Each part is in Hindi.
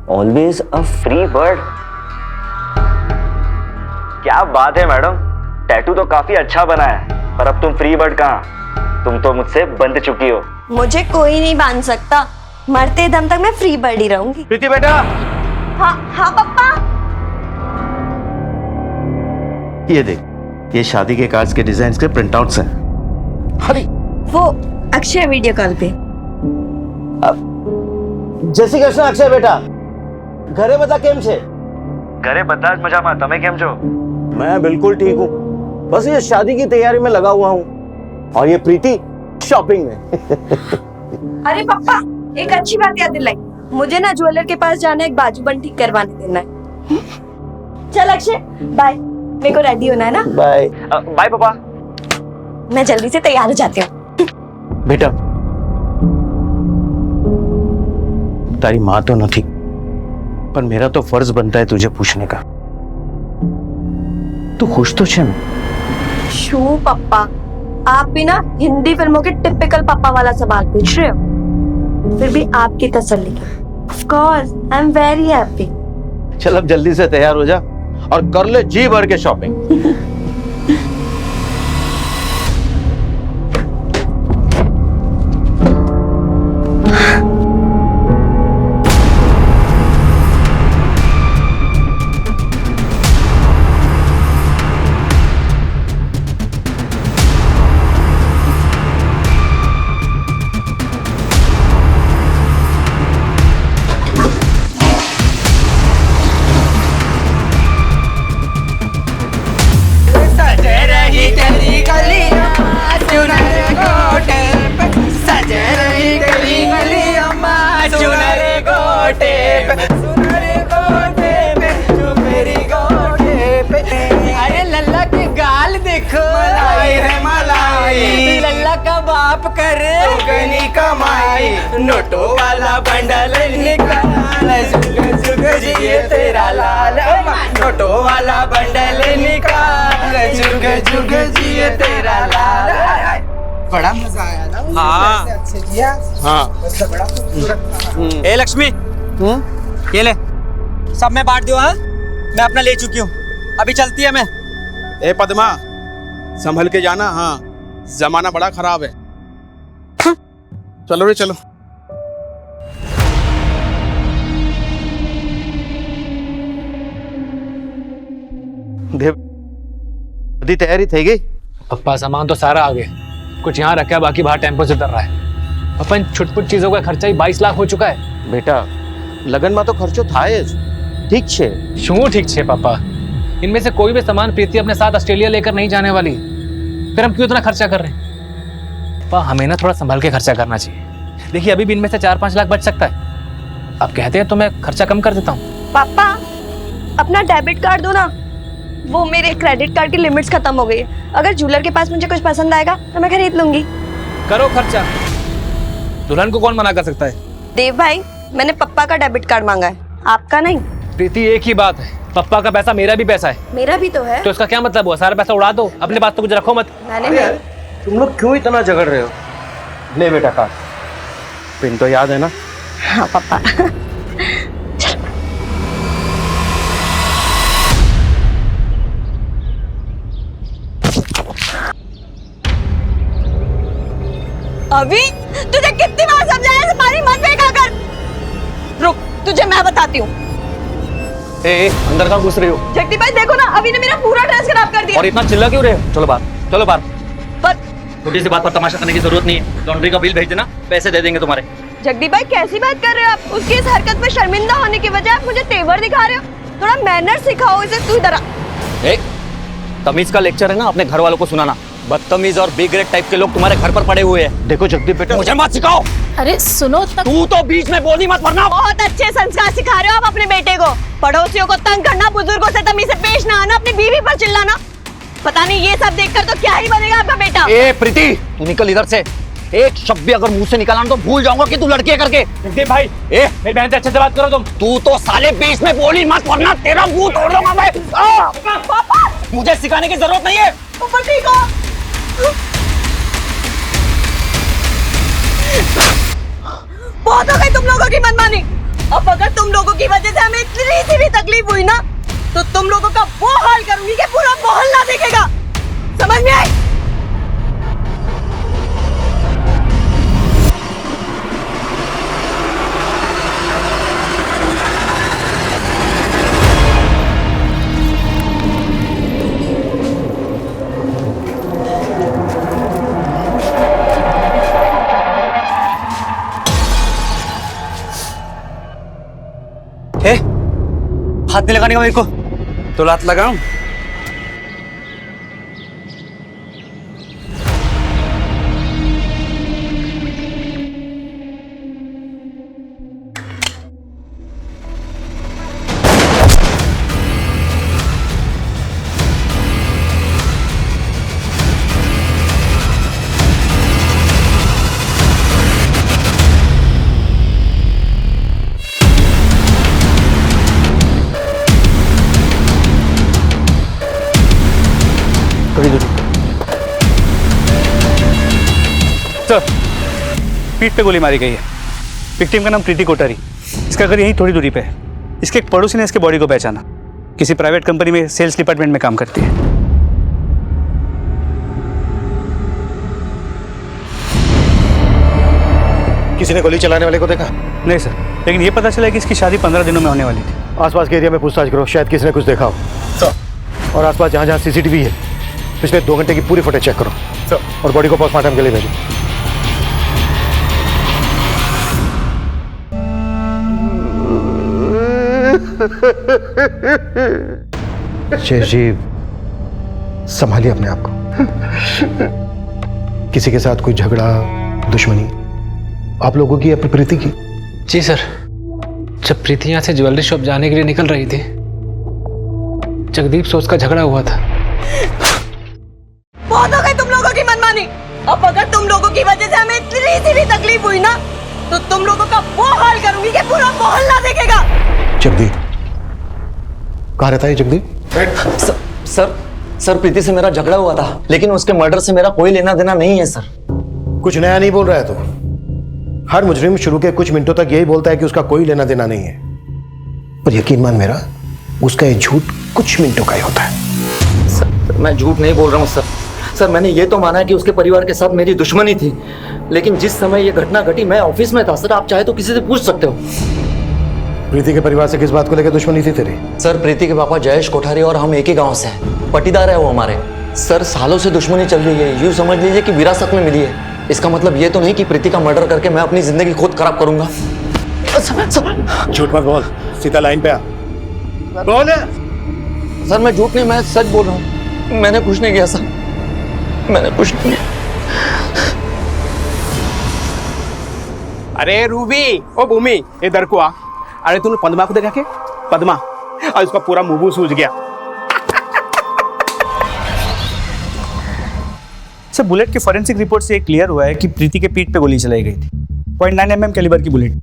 Always a free bird. क्या बात है मैडम, टैटू तो काफी अच्छा बना है, पर अब तुम फ्री बर्ड कहाँ, तुम तो मुझसे बंध चुकी हो। मुझे कोई नहीं बांध सकता, मरते दम तक मैं फ्री बर्ड ही रहूंगी। प्रीति बेटा। हाँ हाँ पापा। ये देख, ये शादी के कार्ड्स के डिजाइन के प्रिंट आउट्स हैं। अरे वो अक्षय वीडियो कॉल पे। जय श्री कृष्ण अक्षय बेटा, घरे बता केम छे? घरे बता मजामा, તમે કેમ છો? मैं बिल्कुल ठीक हूँ, बस ये शादी की तैयारी में लगा हुआ हूँ, और ये प्रीति शॉपिंग में। अरे पापा, एक अच्छी बात याद दिलाई, मुझे ना ज्वेलर के पास जाना है, एक बाजूबंद ठीक करवाने देना है। चल अक्षय बाय, मेरे को रेडी होना है ना। बाय बाय पापा। मैं जल्दी से तैयार हो जाती हूँ। बेटा, तारी माँ तो नहीं, पर मेरा तो फर्ज बनता है तुझे पूछने का, तू खुश तो छे? शू पापा, आप भी ना हिंदी फिल्मों के टिपिकल पापा वाला सवाल पूछ रहे हो, फिर भी आपकी तसल्ली के लिए of course I am very happy. चल अब जल्दी से तैयार हो जा और कर ले जी भर के शॉपिंग। अरे लल्ला की गाल देखो, मलाई है मलाई, लल्ला का बाप करे दुगनी कमाई, नोटों वाला बंडल निकाल, जुग जुग जिए तेरा लाल, नोटों वाला बंडल निकाल, जुग जुग जिए तेरा लाल। बड़ा मजा आया ना? हाँ अच्छे किया। हाँ बड़ा खूबसूरत। ए लक्ष्मी, ये ले, सब मैं बांट दियो। हाँ मैं अपना ले चुकी हूँ, अभी चलती है मैं। ए पद्मा, संभल के जाना। हाँ जमाना बड़ा खराब है। चलो रे चलो। देव, बधी तैयारी થઈ गई? पप्पा सामान तो सारा आ गया, कुछ यहाँ रखा है, बाकी बाहर टेम्पो से उतर रहा है। अपन छुटपुट चीजों का खर्चा ही 22 लाख हो चुका है। बेटा, लगन में तो खर्चो થાય જ, ठीक छे? क्यों ठीक छे पापा, इनमें से कोई भी सामान प्रीति अपने साथ ऑस्ट्रेलिया लेकर नहीं जाने वाली, फिर हम क्यों इतना खर्चा कर रहे हैं? पापा हमें ना थोड़ा संभल के खर्चा करना चाहिए। देखिए अभी भी इनमें से 4-5 लाख बच सकता है, आप कहते हैं तो मैं खर्चा कम कर देता हूँ। पापा अपना डेबिट कार्ड दो ना, वो मेरे क्रेडिट कार्ड की लिमिट्स खत्म हो गई है, अगर ज्वेलर के पास मुझे कुछ पसंद आएगा तो मैं खरीद लूंगी। करो खर्चा, दुल्हन को कौन मना कर सकता है? देव भाई, मैंने पप्पा का डेबिट कार्ड मांगा है, आपका नहीं। प्रीति एक ही बात है, पप्पा का पैसा मेरा भी पैसा है। मेरा भी तो है। तो इसका क्या मतलब हुआ, सारा पैसा उड़ा दो, अपने पास तो कुछ रखो मत। मैंने नहीं। तुम लोग क्यों इतना झगड़ रहे हो? ले बेटा कार्ड, पिन तो याद है ना? हाँ पापा। अभी तुझे कितनी बार समझाया है, पानी मत फेंका कर। रुक, तुझे मैं बताती हूँ। ए, अंदर कहाँ घुस रही हो? जगदीप भाई देखो ना, अभी ने मेरा पूरा ड्रेस खराब कर दिया। और इतना चिल्ला क्यों रहे हो? चलो बाहर, चलो बाहर। पर छोटी सी बात पर तमाशा करने की जरूरत नहीं है, लॉन्ड्री का बिल भेज देना, पैसे दे देंगे तुम्हारे। जगदीप भाई कैसी बात कर रहे हो आप? उसकी इस हरकत पे शर्मिंदा होने की वजह आप मुझे तेवर दिखा रहे हो, थोड़ा मैनर सिखाओ इसे। तू इधर आ। तमीज का लेक्चर है ना, अपने घर वालों को सुनाना। बदतमीज और बी ग्रेड टाइप के लोग तुम्हारे घर पर पड़े हुए हैं। देखो जगदीप बेटा, मुझे मत सिखाओ। अरे सुनो तब। तू तो बीच में बोली मत, वरना। बहुत अच्छे संस्कार सिखा रहे हो आप अपने बेटे को। पड़ोसियों को तंग करना, बुजुर्गों से तमीज से पेश ना आना, अपनी बीवी पर चिल्लाना, पता नहीं ये सब देखकर तो क्या ही बनेगा आपका बेटा। ए प्रीति, तू निकल इधर से। एक शब्द भी अगर मुंह से निकाला तो भूल जाऊंगा कि तू लड़की है करके। जगदीप भाई, मेरी बहन से अच्छे से बात करो तुम। तू तो साले बीच में बोली मत, वरना तेरा मुंह तोड़ दूंगा मैं। पापा, मुझे सिखाने की जरूरत नहीं है। पापा ठीक हो? बहुत हो गई तुम लोगों की मनमानी। अब अगर तुम लोगों की वजह तकलीफ हुई ना तो तुम लोगों का वो हाल करूंगी कि पूरा मोहल्ला देखेगा। समझ में आई? हाथ नहीं लगाने का मेरे को। तो लात लगाऊं? सर, पीठ पे गोली मारी गई है। विक्टिम का नाम प्रीति कोठारी। इसका घर यहीं थोड़ी दूरी पे है। इसके एक पड़ोसी ने इसके बॉडी को पहचाना। किसी प्राइवेट कंपनी में सेल्स डिपार्टमेंट में काम करती है। किसी ने गोली चलाने वाले को देखा? नहीं सर, लेकिन ये पता चला कि इसकी शादी 15 दिनों में होने वाली थी। आसपास के एरिया में पूछताछ करो, शायद किसी ने कुछ देखा हो। सर। और आसपास जहाँ जहाँ सीसीटीवी है पिछले 2 घंटे की पूरी फुटेज चेक करो। सर। और बॉडी को पोस्टमार्टम के लिए भेजो। शेष जी, संभालिए अपने आप को। किसी के साथ कोई झगड़ा, दुश्मनी आप लोगों की या प्रीति की? जी सर, जब प्रीति यहाँ से ज्वेलरी शॉप जाने के लिए निकल रही थी, जगदीप से उसका झगड़ा हुआ था। बहुत हो गई तुम लोगों की मनमानी। अब अगर तुम लोगों की वजह से हमें इतनी सी भी तकलीफ हुई ना तो तुम लोगों का वो हाल करूंगी कि पूरा मोहल्ला देखेगा। जगदीप कहाँ रहता है जगदीप? सर प्रीति से मेरा झगड़ा हुआ था, लेकिन उसके मर्डर से मेरा कोई लेना देना नहीं है सर। कुछ नया नहीं बोल रहा है तो? हर मुजरिम शुरू के कुछ मिनटों तक यही बोलता है कि उसका कोई लेना देना नहीं है, पर यकीन मान मेरा, उसका ये झूठ कुछ मिनटों का ही होता है। सर मैं झूठ नहीं बोल रहा हूँ सर। मैंने ये तो माना है कि उसके परिवार के साथ मेरी दुश्मनी थी, लेकिन जिस समय ये घटना घटी मैं ऑफिस में था सर। आप चाहे तो किसी से पूछ सकते हो। प्रीति के परिवार से किस बात को लेकर दुश्मनी थी तेरी? सर प्रीति के पापा जयेश कोठारी और हम एक ही गांव से हैं, पटीदार है वो हमारे। सर सालों से दुश्मनी चल रही है, यूं समझ लीजिए कि विरासत में मिली है। इसका मतलब ये तो नहीं कि प्रीति का मर्डर करके मैं अपनी जिंदगी खुद खराब करूंगा। झूठ मत बोल, सीधा लाइन पे आ। बोल। सर मैं झूठ नहीं, मैं सच बोल रहा हूँ। मैंने कुछ नहीं किया सर, मैंने कुछ नहीं किया। अरे रूबी, ओ भूमि, इधर को आ। अरे तूने पद्मा को देखा के? पद्मा, और उसका पूरा मुंह सूज गया। सर, बुलेट के फॉरेंसिक रिपोर्ट से क्लियर हुआ है कि प्रीति के पीठ पे गोली चलाई गई थी। 0.9 mm कैलिबर की बुलेट,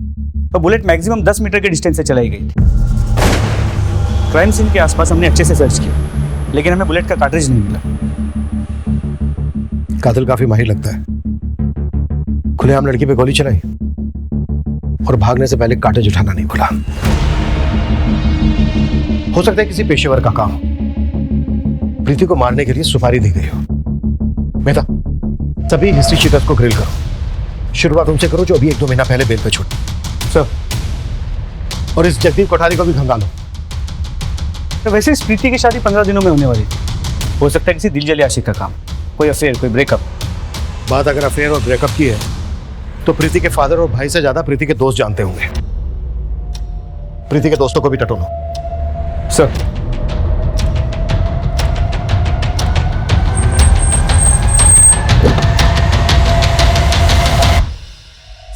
और बुलेट मैक्सिमम 10 मीटर के डिस्टेंस से चलाई गई थी। क्राइम सीन के आसपास हमने अच्छे से सर्च किया, लेकिन हमें बुलेट का कार्ट्रिज नहीं मिला। कातिल काफी माहिर लगता है। खुलेआम लड़की पे गोली चलाई और भागने से पहले कार्ट्रिज उठाना नहीं भूला। हो सकता है किसी पेशेवर का काम हो। प्रीति को मारने के लिए सुपारी दी गई हो। मेहता, सभी हिस्ट्री शीटर्स को ग्रिल करो। शुरुआत उनसे करो जो अभी 1-2 महीना पहले बेल पे छूटे। सर, और इस जगदीप कोठारी को भी खंगालो। तो वैसे इस प्रीति की शादी 15 दिनों में होने वाली थी। हो सकता है किसी दिलजले आशिक का काम, कोई अफेयर, कोई ब्रेकअप। बात अगर अफेयर और ब्रेकअप की है तो प्रीति के फादर और भाई से ज्यादा प्रीति के दोस्त जानते होंगे। प्रीति के दोस्तों को भी टटोलो। सर,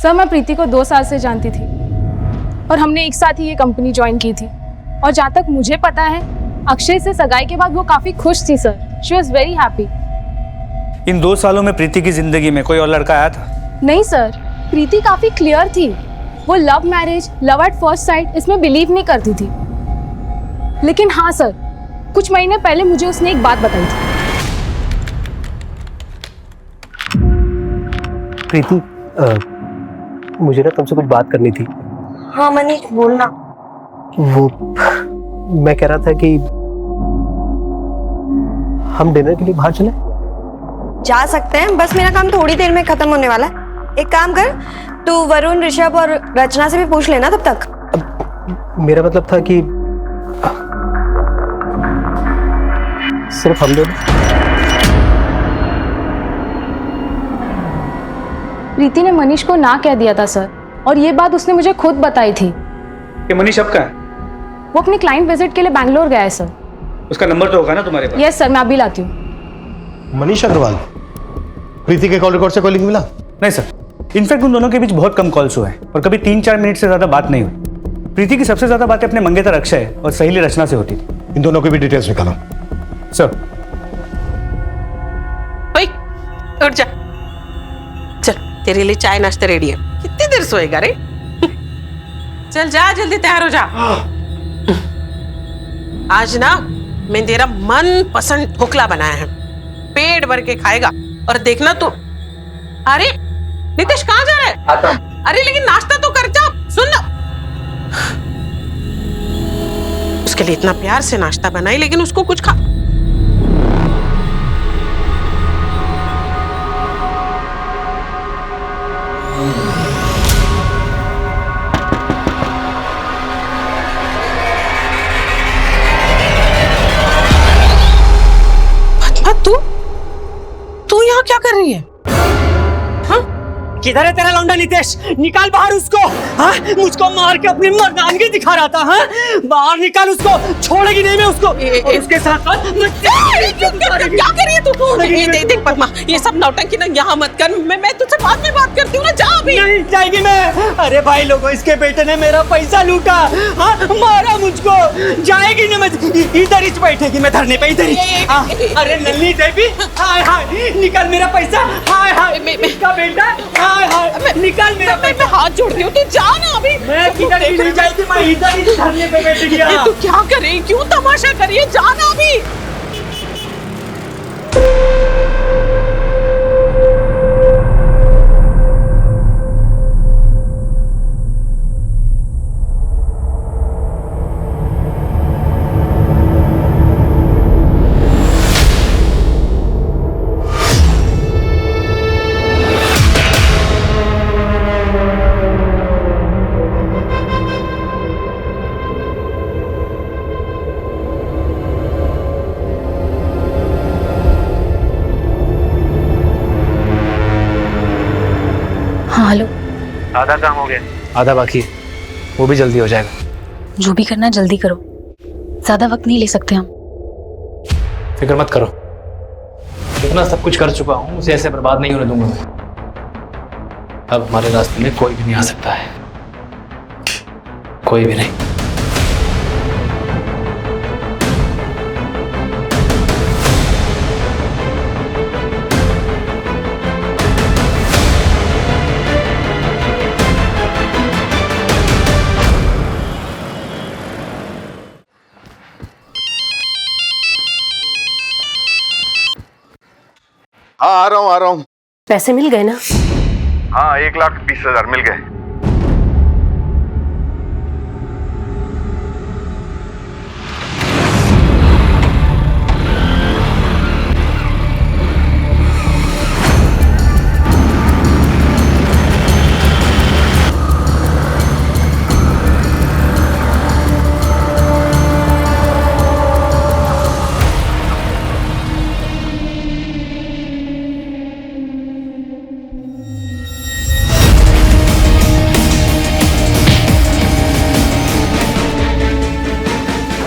सर मैं प्रीति को 2 साल से जानती थी और हमने एक साथ ही ये कंपनी ज्वाइन की थी। और जहाँ तक मुझे पता है, अक्षय से सगाई के बाद वो काफी खुश थी sir. She was very happy. इन 2 सालों में प्रीति की जिंदगी में कोई और लड़का आया था? नहीं सर, प्रीति काफी क्लियर थी। वो love marriage, love at first sight, इसमें बिलीव नहीं करती थी। लेकिन हाँ सर, कुछ महीने पहले मुझे उसने एक बात बताई थी। प्रीति, मुझे ना तुमसे कुछ बात करनी थी। हाँ मनीष, बोलना। वो मैं कह रहा था कि हम डिनर के लिए बाहर चले। जा सकते हैं, बस मेरा काम थोड़ी देर में खत्म होने वाला है। एक काम कर, तू वरुण, ऋषभ और रचना से भी पूछ लेना तब तक। मेरा मतलब था कि सिर्फ हम दोनों। प्रीति ने मनीष को ना कह दिया था सर, और ये बात उसने मुझे खुद बताई थी। ये मनीष अब कहाँ है? वो अपनी क्लाइंट विजिट के लिए बैंगलोर गया है सर। उसका नंबर तो होगा ना तुम्हारे पास? यस सर, मैं अभी लाती हूँ। मनीष अग्रवाल, प्रीति के कॉल रिकॉर्ड से कोई लिंक मिला? नहीं सर, इनफैक्ट उन दोनों के बीच बहुत कम कॉल्स हुए हैं और कभी 3-4 मिनट से ज्यादा बात नहीं हुई। प्रीति की सबसे ज्यादा बातें अपने मंगेतर अक्षय और सहेली रचना से होती थी। इन दोनों की भी डिटेल्स निकालो। सर। ओए, उठ जा। चल, तेरे लिए चाय नाश्ता रेडी है। कितनी देर सोएगा रे? चल जा, जल्दी तैयार हो जा। आज ना मैं तेरा मन पसंद ढोकला बनाया है, पेट भर के खाएगा। और देखना तू। अरे नितेश कहाँ जा रहा है? आता। अरे लेकिन नाश्ता तो कर जा। सुन ना, उसके लिए इतना प्यार से नाश्ता बनाई, लेकिन उसको कुछ खा। तू यहाँ क्या कर रही है? किधर है तेरा लौंडा नितेश? निकाल बाहर उसको। हाँ, मुझको मार के अपनी मर्दानगी दिखा रहा था। हाँ, बाहर निकाल उसको, छोड़ेगी नहीं मैं उसको। और उसके साथ क्या कर रही है तू? देख पद्मा, ये सब नौटंकी ना यहाँ मत कर। मैं तुझसे बाद में बात करती हूँ ना। जा अभी। नहीं जाएगी मैं। अरे भाई लोगों, इसके बेटे ने मेरा पैसा लूटा। हाँ, मारा मुझको। जाएगी ना मैं, इधर ही बैठेगी मैं धरने पे, इधर ही। अरे नन्ही देवी, हाय हाय, निकाल मेरा पैसा। हाय हाय, इसका बेटा। हाय हाय, निकाल मेरा पैसा। हाथ जोड़ती हूँ, तू जा ना अभी। मैं किधर नहीं जाएगी, मैं इधर ही धरने पे बैठ गया। तू क्या कर रही? क्यों तमाशा कर रही है? जा ना अभी। हाँ हेलो। आधा काम हो गया, आधा बाकी है, वो भी जल्दी हो जाएगा। जो भी करना जल्दी करो, ज्यादा वक्त नहीं ले सकते हम। फिक्र मत करो, इतना सब कुछ कर चुका हूँ, उसे ऐसे बर्बाद नहीं होने दूंगा मैं। अब हमारे रास्ते में कोई भी नहीं आ सकता है, कोई भी नहीं। हाँ, आ रहा हूँ। पैसे मिल गए ना? हाँ, 1,20,000 मिल गए।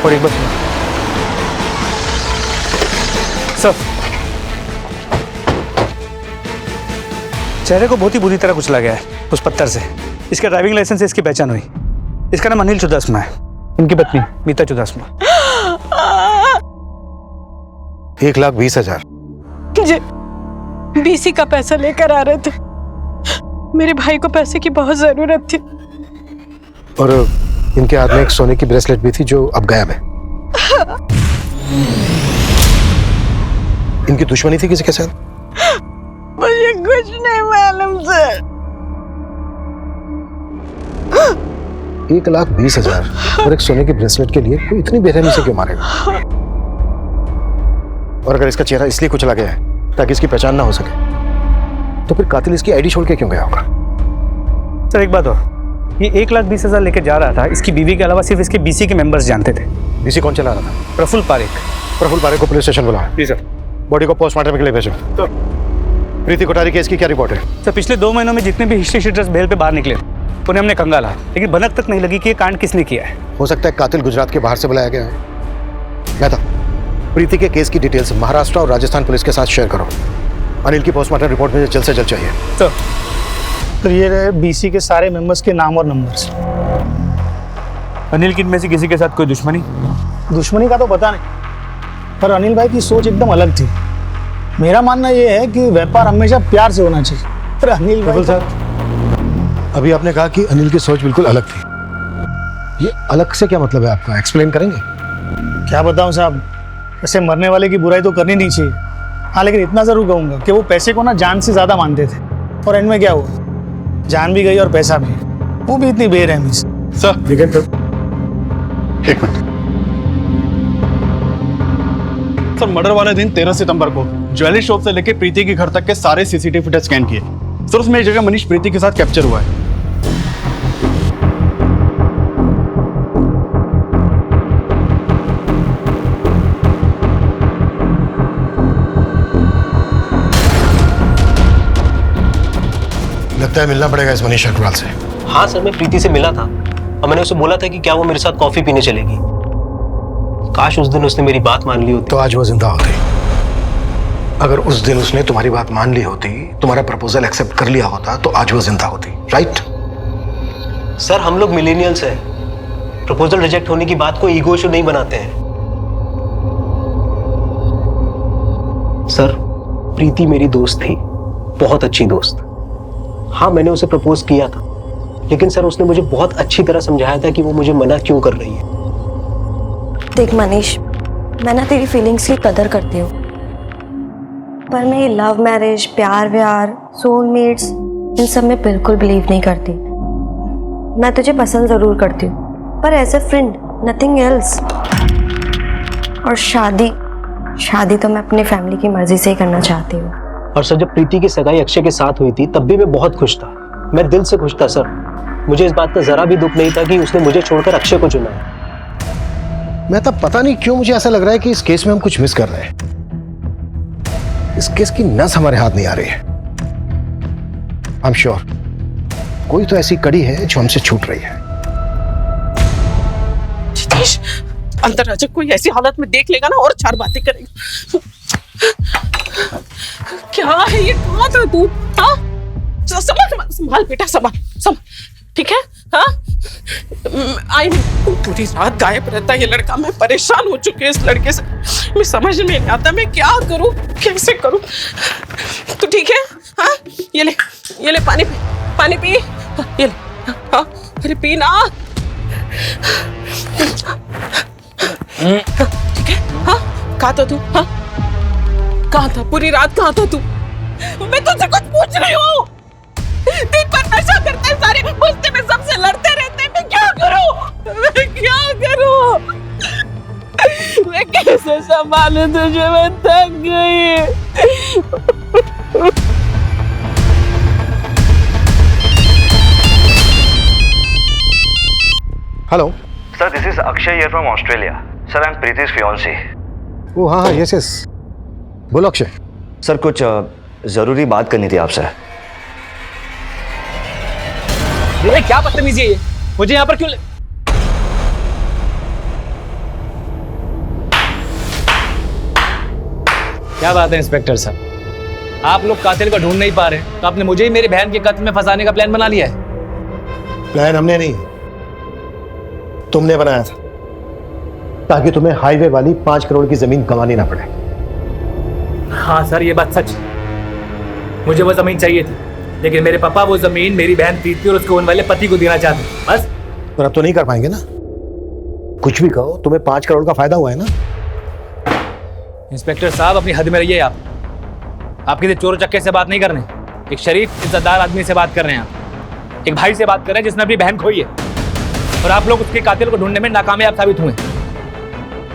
और एक बार सर, चेहरे को बहुत ही बुरी तरह कुचला गया है उस पत्थर से। इसका ड्राइविंग लाइसेंस से इसकी पहचान हुई। इसका नाम अनिल चुदासमा है, उनकी पत्नी मीता चुदासमा। 1,20,000। जी, बीसी का पैसा लेकर आ रहे थे। मेरे भाई को पैसे की बहुत जरूरत थी। और इनके हाथ में एक सोने की ब्रेसलेट भी थी जो अब गायब है। इनकी दुश्मनी थी किसी के साथ? मुझे कुछ नहीं मालूम सर। 1,20,000 और एक सोने के ब्रेसलेट के लिए कोई इतनी बेरहमी से क्यों मारेगा? और अगर इसका चेहरा इसलिए कुचला गया है ताकि इसकी पहचान ना हो सके, तो फिर कातिल इसकी आईडी छोड़ के क्यों गया होगा? सर एक बात और, ये 1,20,000 लेके जा रहा था, इसकी बीवी के अलावा सिर्फ इसके बीसी के मेंबर्स जानते थे। बीसी कौन चला रहा था? प्रफुल्ल पारेख। प्रफुल्ल पारेख को पुलिस स्टेशन बुलाओ। जी सर। बॉडी को पोस्टमार्टम के लिए भेजो। प्रीति कोठारी केस की क्या रिपोर्ट है? सर पिछले 2 महीनों में जितने भी हिस्ट्री शीटर्स बेल पे बाहर निकले उन्हें हमने कंगाला, लेकिन भनक तक नहीं लगी कि ये कांड किसने किया है। हो सकता है कातिल गुजरात के बाहर से बुलाया गया है। मेहता, प्रीति के केस की डिटेल्स महाराष्ट्र और राजस्थान पुलिस के साथ शेयर करो। अनिल की पोस्टमार्टम रिपोर्ट मुझे जल्द से जल्द चाहिए। सर ये रहे बीसी के सारे मेंबर्स के नाम और नंबर्स। अनिल की इनमें से किसी के साथ कोई दुश्मनी? दुश्मनी का तो पता नहीं, पर अनिल भाई की सोच एकदम अलग थी। मेरा मानना यह है कि व्यापार हमेशा प्यार से होना चाहिए। पर अनिल भाई साहब, अभी आपने कहा कि अनिल की सोच बिल्कुल अलग थी। ये अलग से क्या मतलब है आपका? एक्सप्लेन करेंगे? क्या बताऊं साहब, ऐसे मरने वाले की बुराई तो करनी नहीं चाहिए। हाँ, लेकिन इतना जरूर कहूंगा कि वो पैसे को ना जान से ज्यादा मानते थे, और एंड में क्या हुआ, जान भी गई और पैसा भी, वो भी इतनी बेरहमी से। सर एक मिनट सर, मर्डर वाले दिन 13 सितंबर को ज्वेलरी शॉप से लेकर प्रीति के घर तक के सारे सीसीटीवी फुटेज स्कैन किए सर। उसमें एक जगह मनीष प्रीति के साथ कैप्चर हुआ है। लगता है मिलना पड़ेगा इस मनीष अग्रवाल से। हाँ सर, मैं प्रीति से मिला था और मैंने उसे बोला था कि क्या वो मेरे साथ कॉफी पीने चलेगी। काश उस दिन उसने मेरी बात मान ली होती तो आज वो जिंदा होती। अगर उस दिन उसने तुम्हारी बात मान ली होती, तुम्हारा प्रपोजल एक्सेप्ट कर लिया होता, तो आज वो जिंदा होती। राइट? सर, हम लोग मिलेनियल्स हैं, प्रपोजल रिजेक्ट होने की बात को ईगो इशू नहीं बनाते हैं। सर, प्रीति मेरी दोस्त थी, बहुत अच्छी दोस्त। हाँ, मैंने उसे प्रपोज किया था, लेकिन सर उसने मुझे बहुत अच्छी तरह समझाया था कि वो मुझे मना क्यों कर रही है। देख मनीष, मैं ना तेरी फीलिंग्स की कदर करती हूँ, पर मैं ये लव मैरिज, प्यार व्यार, सोलमेट्स, इन सब में बिल्कुल बिलीव नहीं करती। मैं तुझे पसंद जरूर करती हूँ, पर as a friend, nothing else. और शादी तो मैं अपनी फैमिली की मर्जी से ही करना चाहती हूँ। और सर, जब प्रीति की सगाई अक्षय के साथ हुई थी तब भी मैं बहुत खुश था, मैं दिल से खुश था सर। मुझे इस बात का जरा भी दुख नहीं था कि उसने मुझे छोड़कर अक्षय को चुना है। मैं तब पता नहीं क्यों मुझे ऐसा लग रहा है कि इस केस में हम कुछ मिस कर रहे हैं। इस केस की नस हमारे हाथ नहीं आ रही है। आई एम श्योर कोई तो ऐसी कड़ी है जो हमसे छूट रही है। जितेश, अंदर आजा, कोई ऐसी हालत में देख लेगा ना और 4 बातें करेगा। क्या है ये? कहाँ था तू? हाँ, संभाल बेटा, संभाल, ठीक है? हाँ, आई नहीं, पूरी रात गायब रहता है ये लड़का। मैं परेशान हो चुकी हूँ इस लड़के से। मैं समझ में नहीं आता मैं क्या करूँ, कैसे करूँ। तो ठीक है? हाँ, ये ले पानी पी, ये ले। हाँ, अरे पी ना। ठीक है? हाँ, कहाँ था तू? हाँ, कहाँ था पूरी रात? कहाँ था तू? मैं तुझसे कुछ पूछ रही हूँ। दिन भर नशा करते हैं, सारे गुस्से में सबसे लड़ते रहते हैं। मैं क्या करूँ? मैं कैसे संभालूं तुझे? मैं थक गई। Hello sir, this is Akshay here from Australia. Sir, I am प्रीति's fiancé। ओ हाँ, यस, बोलो अक्षय। सर, कुछ जरूरी बात करनी थी आपसे। ये क्या बदतमीजी है ये? मुझे यहाँ पर क्यों क्या बात है इंस्पेक्टर साहब, आप लोग कातिल को ढूंढ नहीं पा रहे तो आपने मुझे ही मेरी बहन के कत्ल में फंसाने का प्लान बना लिया है। प्लान हमने नहीं, तुमने बनाया था, ताकि तुम्हें हाईवे वाली 5 करोड़ की जमीन गंवानी ना पड़े। हाँ सर, ये बात सच। मुझे वो जमीन चाहिए थी, लेकिन मेरे पापा वो जमीन मेरी बहन प्रीति और उसके होने वाले पति को देना चाहते हैं। बस। पर अब तो नहीं कर पाएंगे ना। कुछ भी कहो, तुम्हें 5 करोड़ का फायदा हुआ है ना। इंस्पेक्टर साहब, अपनी हद में रहिए आप। आप किसी चोर चक्के से बात नहीं कर रहे, एक शरीफ इज्जतदार आदमी से बात कर रहे हैं आप। एक भाई से बात कर रहे हैं जिसने अपनी बहन खोई है। और आप लोग उसके कातिल को ढूंढने में नाकामयाब साबित हुए।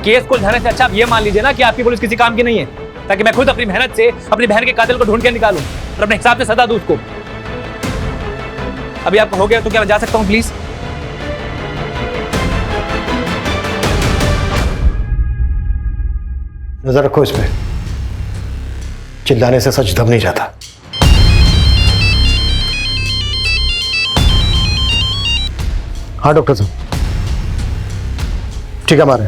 केस को उलझाने से अच्छा आप ये मान लीजिए ना कि आपकी पुलिस किसी काम की नहीं है, ताकि मैं खुद अपनी मेहनत से अपनी बहन के कातिल को ढूंढ के निकालूं और अपने हिसाब से सजा दूं उसको। अभी आपका हो गया तो क्या मैं जा सकता हूं प्लीज? नजर रखो इस पे, चिल्लाने से सच दब नहीं जाता। हाँ डॉक्टर साहब, ठीक है हमारे।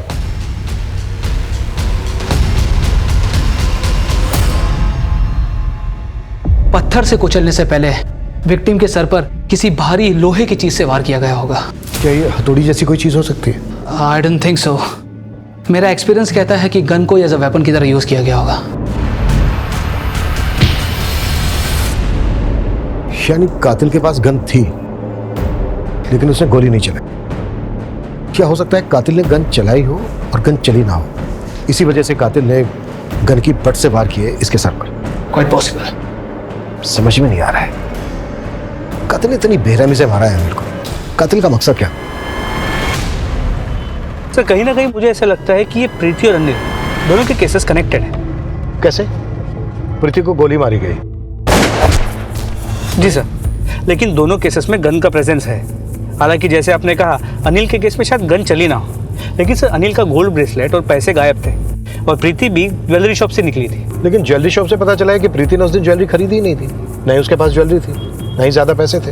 पत्थर से कुचलने से पहले विक्टिम के सर पर किसी भारी लोहे की चीज से वार किया गया होगा। क्या ये हथौड़ी जैसी कोई चीज हो सकती है? I don't think so. मेरा एक्सपीरियंस कहता है कि गन को एज अ वेपन की तरह यूज किया गया होगा। यानी कातिल के पास गन थी लेकिन उसने गोली नहीं चलाई। क्या हो सकता है कातिल ने गन चलाई हो और गन चली ना हो, इसी वजह से कातिल ने गन की बट से वार किए इसके सर पर। Quite possible. समझ में नहीं आ रहा है, कातिल ने इतनी बेरहमी से मारा है अनिल को। कातिल का मकसद क्या? सर कहीं ना कहीं मुझे ऐसा लगता है कि ये प्रीति और अनिल दोनों के केसेस कनेक्टेड हैं। कैसे? प्रीति को गोली मारी गई। जी सर, लेकिन दोनों केसेस में गन का प्रेजेंस है। हालांकि जैसे आपने कहा अनिल के केस में शायद गन चली ना हो, लेकिन सर अनिल का गोल्ड ब्रेसलेट और पैसे गायब थे और प्रीति भी ज्वेलरी शॉप से निकली थी। लेकिन ज्वेलरी शॉप से पता चला है कि प्रीति ने उस दिन ज्वेलरी खरीदी ही नहीं थी, न ही उसके पास ज्वेलरी थी, न ही ज्यादा पैसे थे।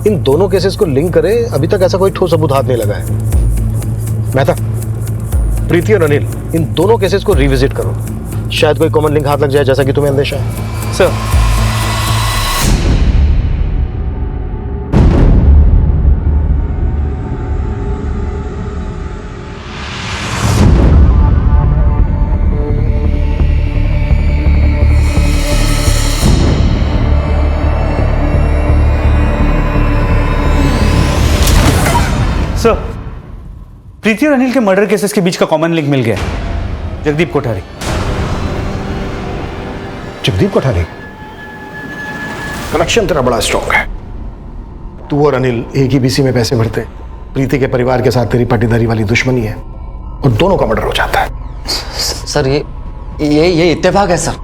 इन दोनों केसेस को लिंक करे, अभी तक ऐसा कोई ठोस सबूत हाथ नहीं लगा है। मेहता, प्रीति और अनिल इन दोनों केसेस को रिविजिट करो, शायद कोई कॉमन लिंक हाथ लग जाए जैसा कि तुम्हें अंदेशा है। सर सर प्रीति और अनिल के मर्डर केसेस के बीच का कॉमन लिंक मिल गया। जगदीप कोठारी। जगदीप कोठारी, कनेक्शन तेरा बड़ा स्ट्रॉन्ग है। तू और अनिल एक ही बीसी में पैसे भरते, प्रीति के परिवार के साथ तेरी पाटीदारी वाली दुश्मनी है और दोनों का मर्डर हो जाता है। सर ये इत्तेफाक है सर।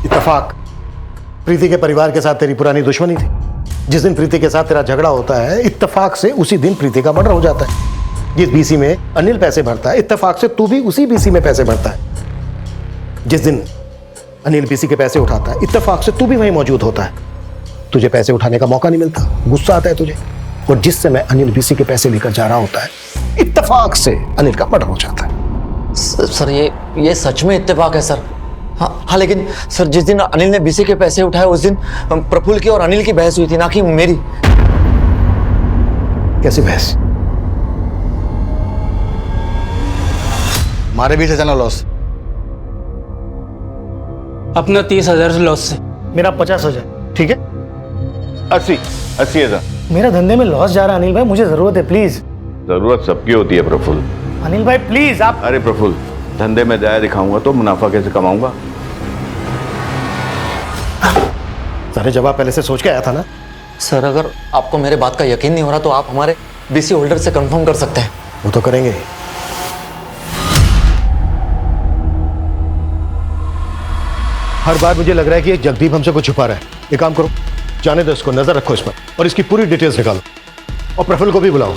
इत्तेफाक? प्रीति के परिवार के साथ तेरी पुरानी दुश्मनी थी। जिस दिन प्रीति के साथ तेरा झगड़ा होता है, इत्तेफाक से उसी दिन प्रीति का मर्डर हो जाता है। जिस बीसी में अनिल पैसे भरता है, इत्तेफाक से तू भी उसी बीसी में पैसे भरता है। जिस दिन अनिल बीसी के पैसे उठाता है, इत्तेफाक से तू भी वहीं मौजूद होता है। तुझे पैसे उठाने का मौका नहीं मिलता, गुस्सा आता है तुझे, और जिस समय अनिल बीसी के पैसे लेकर जा रहा होता है, इत्तेफाक से अनिल का मर्डर हो जाता है। सर ये सच में इत्तेफाक है सर। हाँ, लेकिन सर जिस दिन अनिल ने बीसी के पैसे उठाए उस दिन प्रफुल्ल की और अनिल की बहस हुई थी, ना कि मेरी। कैसी बहस? हमारे भी से लॉस। अपना 30,000 लॉस से। मेरा 50,000, ठीक है? 80,000। मेरा धंधे में लॉस जा रहा है अनिल भाई, मुझे जरूरत है, प्लीज। जरूरत सबकी होती है प्रफुल्ल। अनिल भाई प्लीज आप। अरे प्रफुल्ल, धंधे में जाया दिखाऊंगा तो मुनाफा कैसे कमाऊंगा? सारे जवाब पहले से सोच के आया था ना। सर अगर आपको मेरे बात का यकीन नहीं हो रहा तो आप हमारे बीसी होल्डर से कंफर्म कर सकते हैं। वो तो करेंगे। हर बार मुझे लग रहा है कि ये जगदीप हमसे कुछ छुपा रहा है। एक काम करो, जाने दो इसको, नजर रखो इस पर और इसकी पूरी डिटेल्स निकालो। और प्रफुल्ल को भी बुलाओ।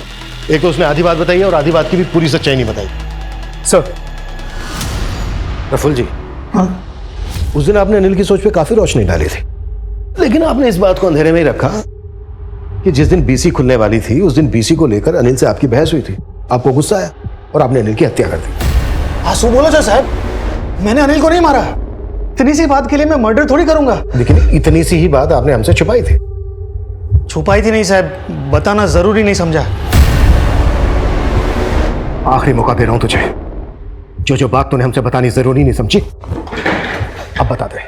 एक तो उसने आधी बात बताई है और आधी बात की भी पूरी सच्चाई नहीं बताई। सर। प्रफुल्ल जी, हाँ? उस दिन आपने अनिल की सोच पे काफी रोशनी डाली थी, लेकिन आपने इस बात को अंधेरे में ही रखा कि जिस दिन बीसी खुलने वाली थी उस दिन बीसी को लेकर अनिल से आपकी बहस हुई थी। आपको गुस्सा आया और आपने अनिल की हत्या कर दी। आंसू बोलो जो साहब, मैंने अनिल को नहीं मारा। इतनी सी बात के लिए मैं मर्डर थोड़ी करूंगा। लेकिन इतनी सी ही बात आपने हमसे छुपाई थी। छुपाई थी नहीं साहब, बताना जरूरी नहीं समझा। आखिरी मौका दे रहा हूं तुझे, जो बात तूने हमसे बतानी जरूरी नहीं समझी, अब बता दे।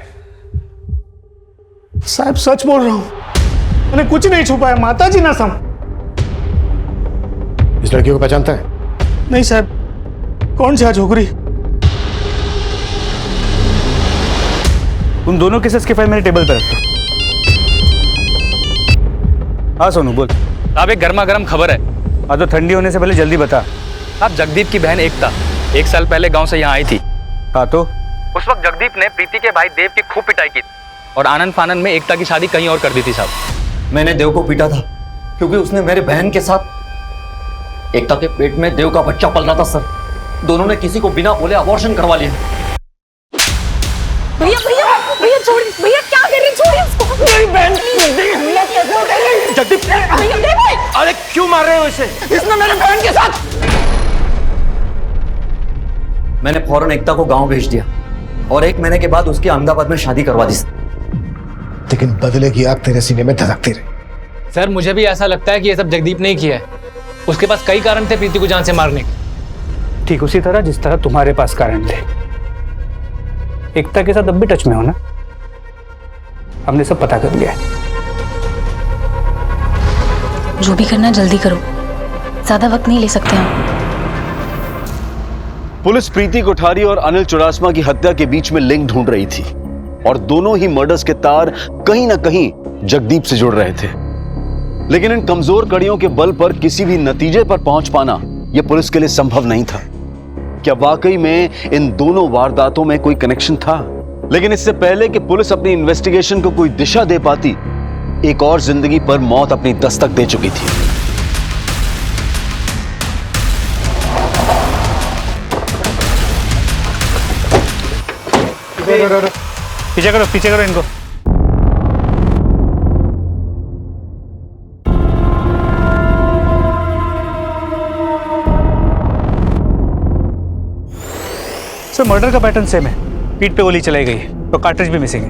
साहब सच बोल रहा हूं, मैंने कुछ नहीं छुपाया, माता जी ना सम। इस लड़की को पहचानता है? नहीं साहब, कौन सी झोकरी? उन दोनों केसेस के फाइल मेरे टेबल पर रखो। हाँ सोनू बोल। अब एक गर्मा गर्म खबर है। हाँ तो ठंडी होने से पहले जल्दी बता। आप जगदीप की बहन एकता 1 साल पहले गांव से यहाँ आई थी। हाँ तो उस वक्त जगदीप ने प्रीति के भाई देव की खूब पिटाई की और आनंद फानंद में एकता की शादी कहीं और कर दी थी साहब। मैंने देव को पीटा था क्योंकि उसने मेरे बहन के साथ एकता के पेट में देव का बच्चा पल रहा था सर। दोनों ने किसी को बिना बोले अबॉर्शन करवा लिया। भैया भैया भैया छोड़िए, भैया क्या कर रहे हैं, छोड़िए उसको। मेरी बहन जगदीप, अरे क्यों मार रहे हो इसे? इसने मेरी बहन के साथ। मैंने फौरन एकता को गांव भेज दिया और 1 महीने के बाद उसकी अहमदाबाद में शादी करवा दी। लेकिन बदले की आग तेरे सीने में धधकती रही। सर मुझे भी ऐसा लगता है कि ये सब जगदीप ने ही किया है। उसके पास कई कारण थे प्रीति को जान से मारने के। ठीक उसी तरह जिस तरह तुम्हारे पास कारण थे। एकता के साथ अब भी टच में हो ना? हमने सब पता कर लिया है। जो भी करना जल्दी करो, ज्यादा वक्त नहीं ले सकते हम। पुलिस प्रीति कोठारी और अनिल चुरासमा की हत्या के बीच में लिंक ढूंढ रही थी और दोनों ही मर्डर्स के तार कहीं ना कहीं जगदीप से जुड़ रहे थे। लेकिन इन कमजोर कड़ियों के बल पर किसी भी नतीजे पर पहुंच पाना यह पुलिस के लिए संभव नहीं था। क्या वाकई में इन दोनों वारदातों में कोई कनेक्शन था? लेकिन इससे पहले कि पुलिस अपनी इन्वेस्टिगेशन को कोई दिशा दे पाती, एक और जिंदगी पर मौत अपनी दस्तक दे चुकी थी। पीछे करो इनको। सर मर्डर का पैटर्न सेम है। पीठ पे गोली चलाई गई तो कार्ट्रिज भी मिसिंग है।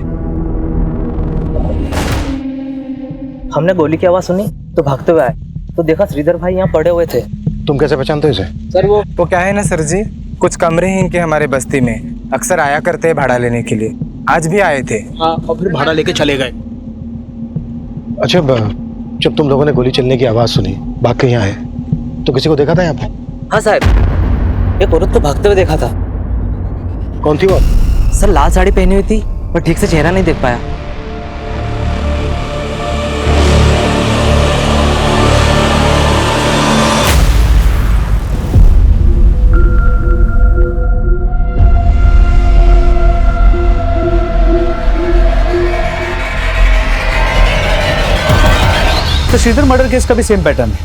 हमने गोली की आवाज सुनी तो भागते हुए आए तो देखा श्रीधर भाई यहाँ पड़े हुए थे। तुम कैसे पहचानते हो इसे? सर वो क्या है ना सर जी, कुछ कमरे हैं इनके हमारे बस्ती में, अक्सर आया करते हैं भाड़ा लेने के लिए। आज भी आए थे। हाँ, और फिर भाड़ा लेके चले गए। अच्छा, जब तुम लोगों ने गोली चलने की आवाज सुनी, भाग के यहाँ आए, तो किसी को देखा था यहाँ पे? हाँ साहब, एक औरत को भागते हुए देखा था। कौन थी वो? सर लाल साड़ी पहनी हुई थी पर ठीक से चेहरा नहीं देख पाया। तो श्रीधर मर्डर केस का भी सेम पैटर्न है।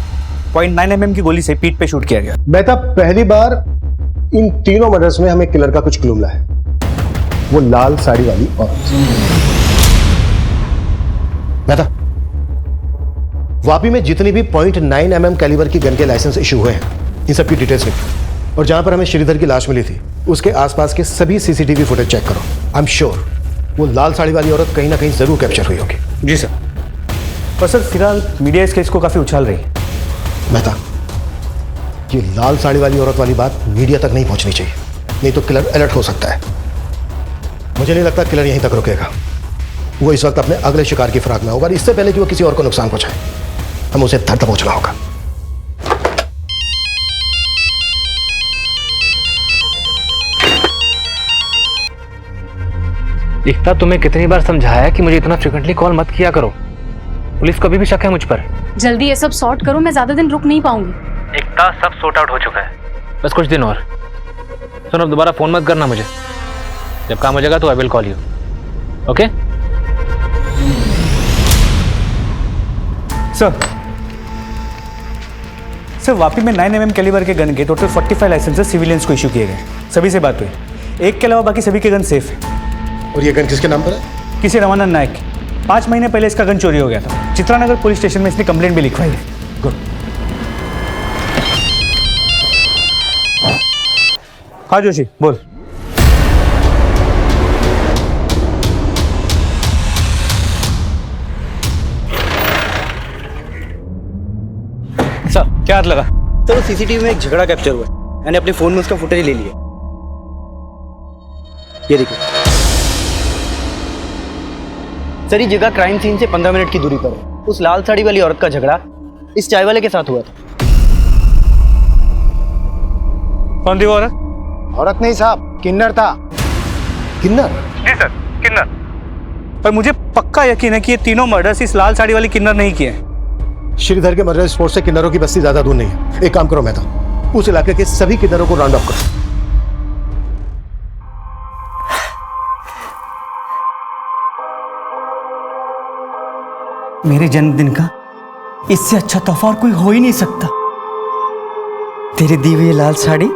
0.9 mm की गोली से पीठ पे शूट किया गया। बेटा पहली बार इन तीनों मर्डर्स में हमें किलर का कुछ क्लू मिला है। वो लाल साड़ी वाली औरत। बेटा वापी में जितनी भी 0.9 mm कैलिबर की गन के लाइसेंस इशू हुए हैं, इन सब की डिटेल्स लिखो और जहां पर हमें श्रीधर की लाश मिली थी उसके आसपास के सभी सीसीटीवी फुटेज चेक करो। आई एम श्योर वो लाल साड़ी वाली औरत कहीं ना कहीं जरूर कैप्चर हुई होगी। जी सर। पर सर फिलहाल मीडिया इस केस को काफी उछाल रही है। मेहता, ये लाल साड़ी वाली औरत वाली बात मीडिया तक नहीं पहुंचनी चाहिए, नहीं तो किलर अलर्ट हो सकता है। मुझे नहीं लगता किलर यहीं तक रुकेगा। वो इस वक्त अपने अगले शिकार की फिराक में होगा, इससे पहले कि वो किसी और को नुकसान पहुंचाए। हम उसे धर दबोचना होगा। एकता, तुम्हें कितनी बार समझाया कि मुझे इतना फ्रिक्वेंटली कॉल मत किया करो। पुलिस को अभी भी शक है मुझ पर। जल्दी ये सब सॉर्ट करो, मैं ज्यादा दिन रुक नहीं पाऊंगी। एकता, सब सॉर्ट आउट हो चुका है, बस कुछ दिन और। सुनो, दोबारा फोन मत करना मुझे। जब काम हो जाएगा तो I will call you. Okay sir Vapi में 9 mm कैलिबर के गन के टोटल 45 लाइसेंसेस सिविलियंस को इशू किए गए। सभी से बात हुई। एक के अलावा बाकी सभी के गन सेफ है। और ये गन किसके नाम पर है? किसी रमानंद नायक की। 5 महीने पहले इसका गन चोरी हो गया था। चित्रानगर पुलिस स्टेशन में इसने कंप्लेंट भी लिखवाई है। गुड। हाँ जोशी बोल। सर क्या हाथ लगा? तो सीसीटीवी में एक झगड़ा कैप्चर हुआ है। मैंने अपने फोन में उसका फुटेज ले लिया। ये देखिए सर, ये जगह क्राइम सीन से 15 मिनट की दूरी पर है। उस लाल साड़ी वाली औरत का झगड़ा इस चाय वाले के साथ हुआ था। कौन थी वो औरत? औरत नहीं साहब, किन्नर था। किन्नर? जी सर, किन्नर। पर मुझे पक्का यकीन है कि ये तीनों मर्डर्स इस लाल साड़ी वाली किन्नर नहीं किए। श्रीधर के मर्डर स्पॉट से किन्नरों की बस्ती ज्यादा दूर नहीं है। एक काम करो मेहता, उस इलाके के सभी किन्नरों को राउंड अप करो। मेरे जन्मदिन का इससे अच्छा तोहफा और कोई हो ही नहीं सकता। तेरी दी हुई लाल साड़ी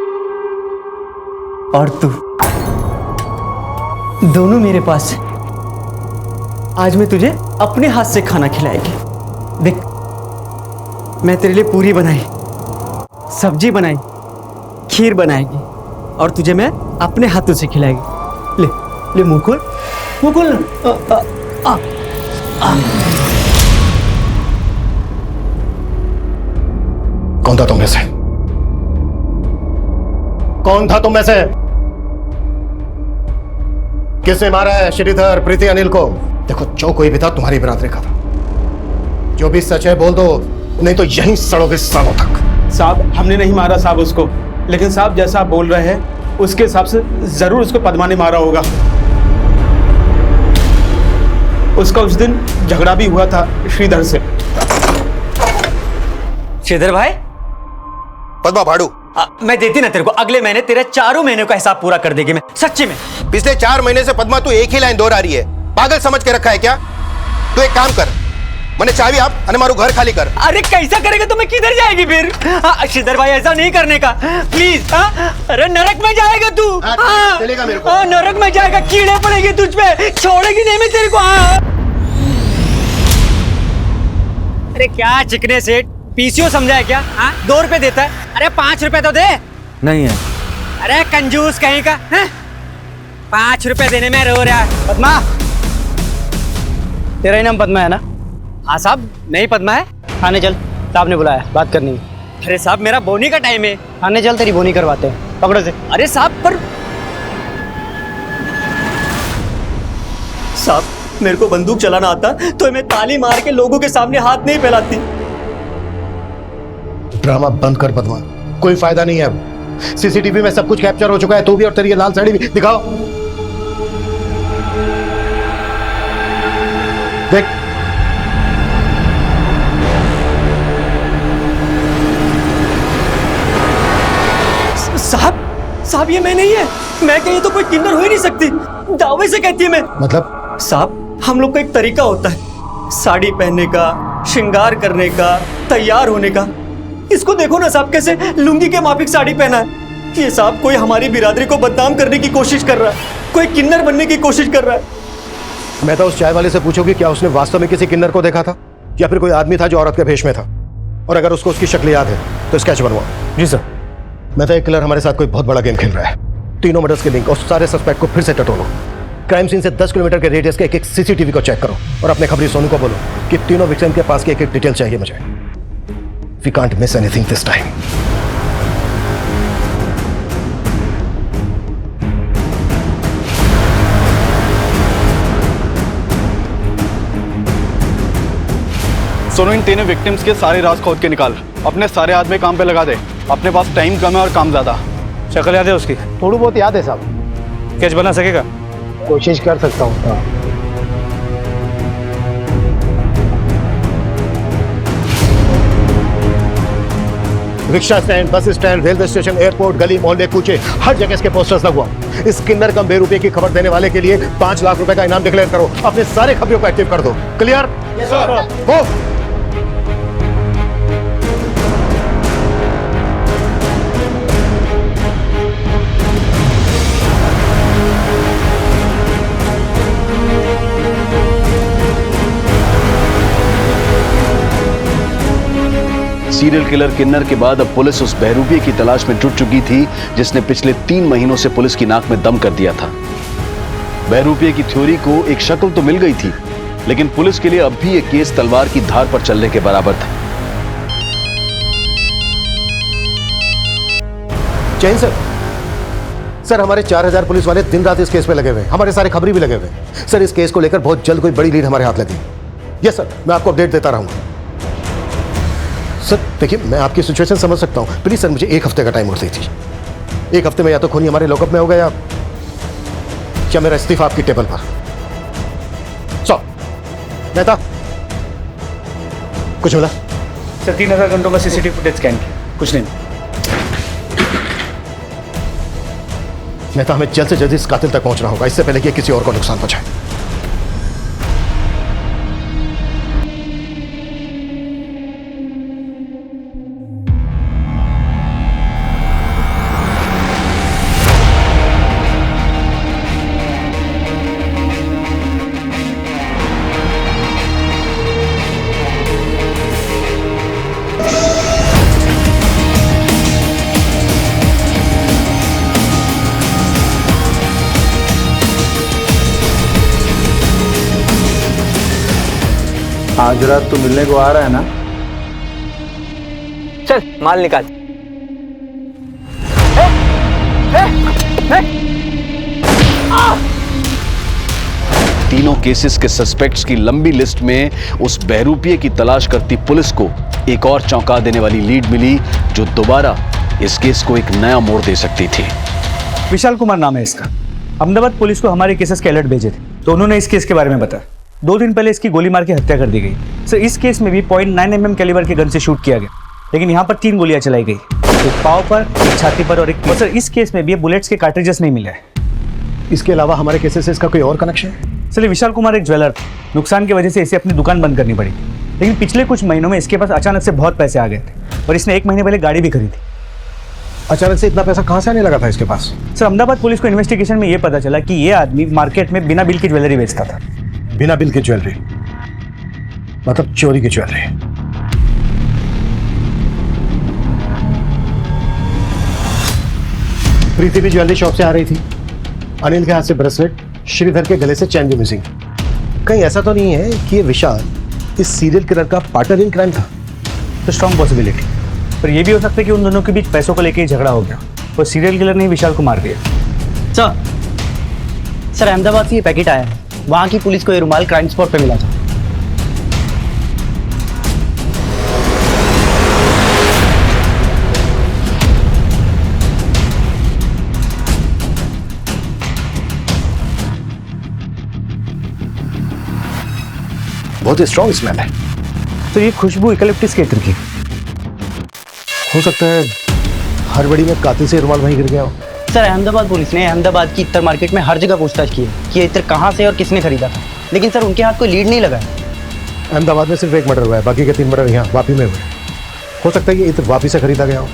और तू दोनों मेरे पास है। आज मैं तुझे अपने हाथ से खाना खिलाएगी। देख, मैं तेरे लिए पूरी बनाई, सब्जी बनाई, खीर बनाएगी और तुझे मैं अपने हाथों से खिलाएगी। ले ले मुंह खोल, मुंह खोल ना। कौन था तुम में से? कौन था तुम में से? किसने मारा है श्रीधर, प्रीति, अनिल को? देखो, जो कोई भी था तुम्हारी बिरादरी का था। जो भी सच है बोल दो, नहीं तो यहीं सड़ोगे सालों तक। साहब, हमने नहीं मारा साहब उसको, लेकिन साहब जैसा आप बोल रहे हैं उसके हिसाब से जरूर उसको पद्मा ने मारा होगा। उसका उस दिन झगड़ा भी हुआ था श्रीधर से। श्रीधर भाई, पद्मा भाड़ू, मैं देती ना तेरे को, अगले महीने तेरे 4 महीने का हिसाब पूरा कर देगी मैं, सच्ची में। पिछले 4 महीने से पद्मा तू एक ही लाइन दोहरा रही है। पागल समझ के रखा है क्या? तू एक काम कर, मैंने चाबी आप अने मारू घर खाली कर। अरे कैसा करेगा तो मैं किधर जाएगी फिर? श्रीधर भाई, ऐसा नहीं करने का प्लीज। अरे नरक में जाएगा तू। चलेगा मेरे को। नरक में जाएगा, कीड़े पड़ेगी तुझ पे, छोड़ेगी नहीं मैं तेरे को। अरे क्या चिकने सेठ, पीसीओ समझा है क्या? 2 रुपए देता है, अरे 5 रुपए तो दे। नहीं है। अरे कंजूस कहीं का, 5 रुपए देने में रो रहा है। पद्मा, तेरा ही नाम पद्मा है ना? हाँ साहब, नहीं पद्मा है। आने चल, साहब ने बुलाया, बात करनी है। अरे साहब, मेरा बोनी का टाइम है। आने चल, तेरी बोनी करवाते हैं, पकड़ो से। अरे साहब, पर साहब, मेरे को बंदूक चलाना आता तो मैं ताली मार के लोगों के सामने हाथ नहीं फैलाती। ड्रामा बंद कर पद्मा, कोई फायदा नहीं है। सीसीटीवी में सब कुछ कैप्चर हो चुका है, तू भी और तेरी ये लाल साड़ी भी। दिखाओ, देख। साहब, ये मैं नहीं है। मैं कहीं तो कोई किन्नर हो ही नहीं सकती, दावे से कहती है मैं। मतलब? साहब, हम लोग का एक तरीका होता है साड़ी पहनने का, श्रृंगार करने का, तैयार होने का। इसको देखो ना साहब, कैसे लुंगी के माफिक साड़ी पहना है। ये साहब कोई हमारी बिरादरी को बदनाम करने की कोशिश कर रहा है, कोई किन्नर बनने की कोशिश कर रहा है। मैं तो उस चाय वाले से पूछूंगी क्या उसने वास्तव में किसी किन्नर को देखा था, या फिर कोई आदमी था जो औरत के भेष में था। और अगर उसको उसकी शक्ल याद है तो स्केच बनवाओ। जी सर। मैं तो एक किलर हमारे साथ कोई बहुत बड़ा गेम खेल रहा है। तीनों मर्डर्स के लिंक और सारे सस्पेक्ट को फिर से टटोलो। क्राइम सीन से 10 किलोमीटर के रेडियस के एक सीसीटीवी को चेक करो और अपने खबरी सोनू को बोलो कि तीनों विक्टिम के पास की एक डिटेल चाहिए मुझे। We can't miss anything this time. Sonu, इन तीनों विक्टिम्स के सारे राज खोद के निकाल, अपने सारे आदमी काम पे लगा दे। अपने पास टाइम कम है और काम ज्यादा। शक्ल याद है उसकी? थोड़ी बहुत याद है साहब। स्केच बना सकेगा? कोशिश कर सकता हूँ। Rickshaw stand, bus stand, railway station, airport, गली मोहल्ले, कूचे, हर जगह इसके पोस्टर्स लगवाओ। इस किन्नर कम बेरुपये की खबर देने वाले के लिए 5 लाख रुपए का इनाम डिक्लेयर करो। अपने सारे खबरों को एक्टिव कर दो। क्लियर? Yes sir. हो। सीरियल किलर किन्नर के बाद अब पुलिस उस बहरूपिये की तलाश में जुट चुकी थी जिसने पिछले 3 महीनों से पुलिस की नाक में दम कर दिया था। बहरूपिये की थ्योरी को एक शक्ल तो मिल गई थी, लेकिन पुलिस के लिए अब भी यह केस तलवार की धार पर चलने के बराबर था। जैन सर, सर हमारे 4000 पुलिस वाले दिन रात इस केस पे लगे हुए हैं। हमारे सारे खबरी भी लगे हुए हैं। सर इस केस को लेकर बहुत जल्द कोई बड़ी लीड हमारे हाथ लगी। यस सर, मैं आपको अपडेट देता रहूंगा। सर देखिए, मैं आपकी सिचुएशन समझ सकता हूँ। प्लीज सर, मुझे 1 हफ्ते का टाइम और दीजिए। 1 हफ्ते में या तो खूनी हमारे लॉकअप में होगा या मेरा इस्तीफा आपकी टेबल पर। सो मेहता, कुछ मिला? सर 3000 घंटों का सीसीटीवी फुटेज स्कैन किया, कुछ नहीं। मेहता, हमें जल्द से जल्द इस कातिल तक पहुंचना होगा, इससे पहले कि किसी और को नुकसान पहुंचाए। आज रात तू मिलने को आ रहा है ना? चल माल निकाल। तीनों केसेस के सस्पेक्ट्स की लंबी लिस्ट में उस बहरूपिये की तलाश करती पुलिस को एक और चौंका देने वाली लीड मिली, जो दोबारा इस केस को एक नया मोड़ दे सकती थी। विशाल कुमार नाम है इसका। अहमदाबाद पुलिस को हमारे केसेस के अलर्ट भेजे थे, तो उन्होंने इस केस के बारे में बताया। 2 दिन पहले इसकी गोली मार के हत्या कर दी गई। सर इस केस में भी .9 mm कैलिबर के गन से शूट किया गया, लेकिन यहाँ पर 3 गोलियां चलाई गई, एक पाँव पर, एक छाती पर और एक। सर इस केस में भी बुलेट्स के कार्ट्रिजेस नहीं मिले हैं। इसके अलावा हमारे केसेस से इसका कोई और कनेक्शन है? सर विशाल कुमार एक ज्वेलर था, नुकसान की वजह से इसे अपनी दुकान बंद करनी पड़ी, लेकिन पिछले कुछ महीनों में इसके पास अचानक से बहुत पैसे आ गए थे और इसने 1 महीने पहले गाड़ी भी खरीदी। अचानक से इतना पैसा कहाँ से आने लगा था इसके पास? सर अहमदाबाद पुलिस को इन्वेस्टिगेशन में ये पता चला कि ये आदमी मार्केट में बिना बिल की ज्वेलरी बेचता था। बिना बिल की ज्वेलरी मतलब चोरी की ज्वेलरी? प्रीति भी ज्वेलरी शॉप से आ रही थी। अनिल के हाथ से ब्रेसलेट, श्रीधर के गले से चैन भी मिसिंग। कहीं ऐसा तो नहीं है कि ये विशाल इस सीरियल किलर का पार्टनर इन क्राइम था? तो स्ट्रॉन्ग पॉसिबिलिटी, पर यह भी हो सकता है कि उन दोनों के बीच पैसों को लेकर ही झगड़ा हो गया और सीरियल किलर ने विशाल को मार दिया। सर अहमदाबाद से ये पैकेट आया है, वहाँ की पुलिस को ये रुमाल क्राइम स्पॉट पे मिला था। बहुत ही स्ट्रॉन्ग स्मेल है। तो ये खुशबू यूकलिप्टस के इत्र की हो सकता है। हर बड़ी में कातिल से रुमाल वहीं गिर गया हो। सर अहमदाबाद पुलिस ने अहमदाबाद की इत्र मार्केट में हर जगह पूछताछ की है कि ये इत्र कहाँ से और किसने खरीदा था, लेकिन सर उनके हाथ कोई लीड नहीं लगा है। अहमदाबाद में सिर्फ 1 मर्डर हुआ है, बाकी के 3 मर्डर यहाँ वापी में हुए। हो सकता है ये इत्र वापी से खरीदा गया हो।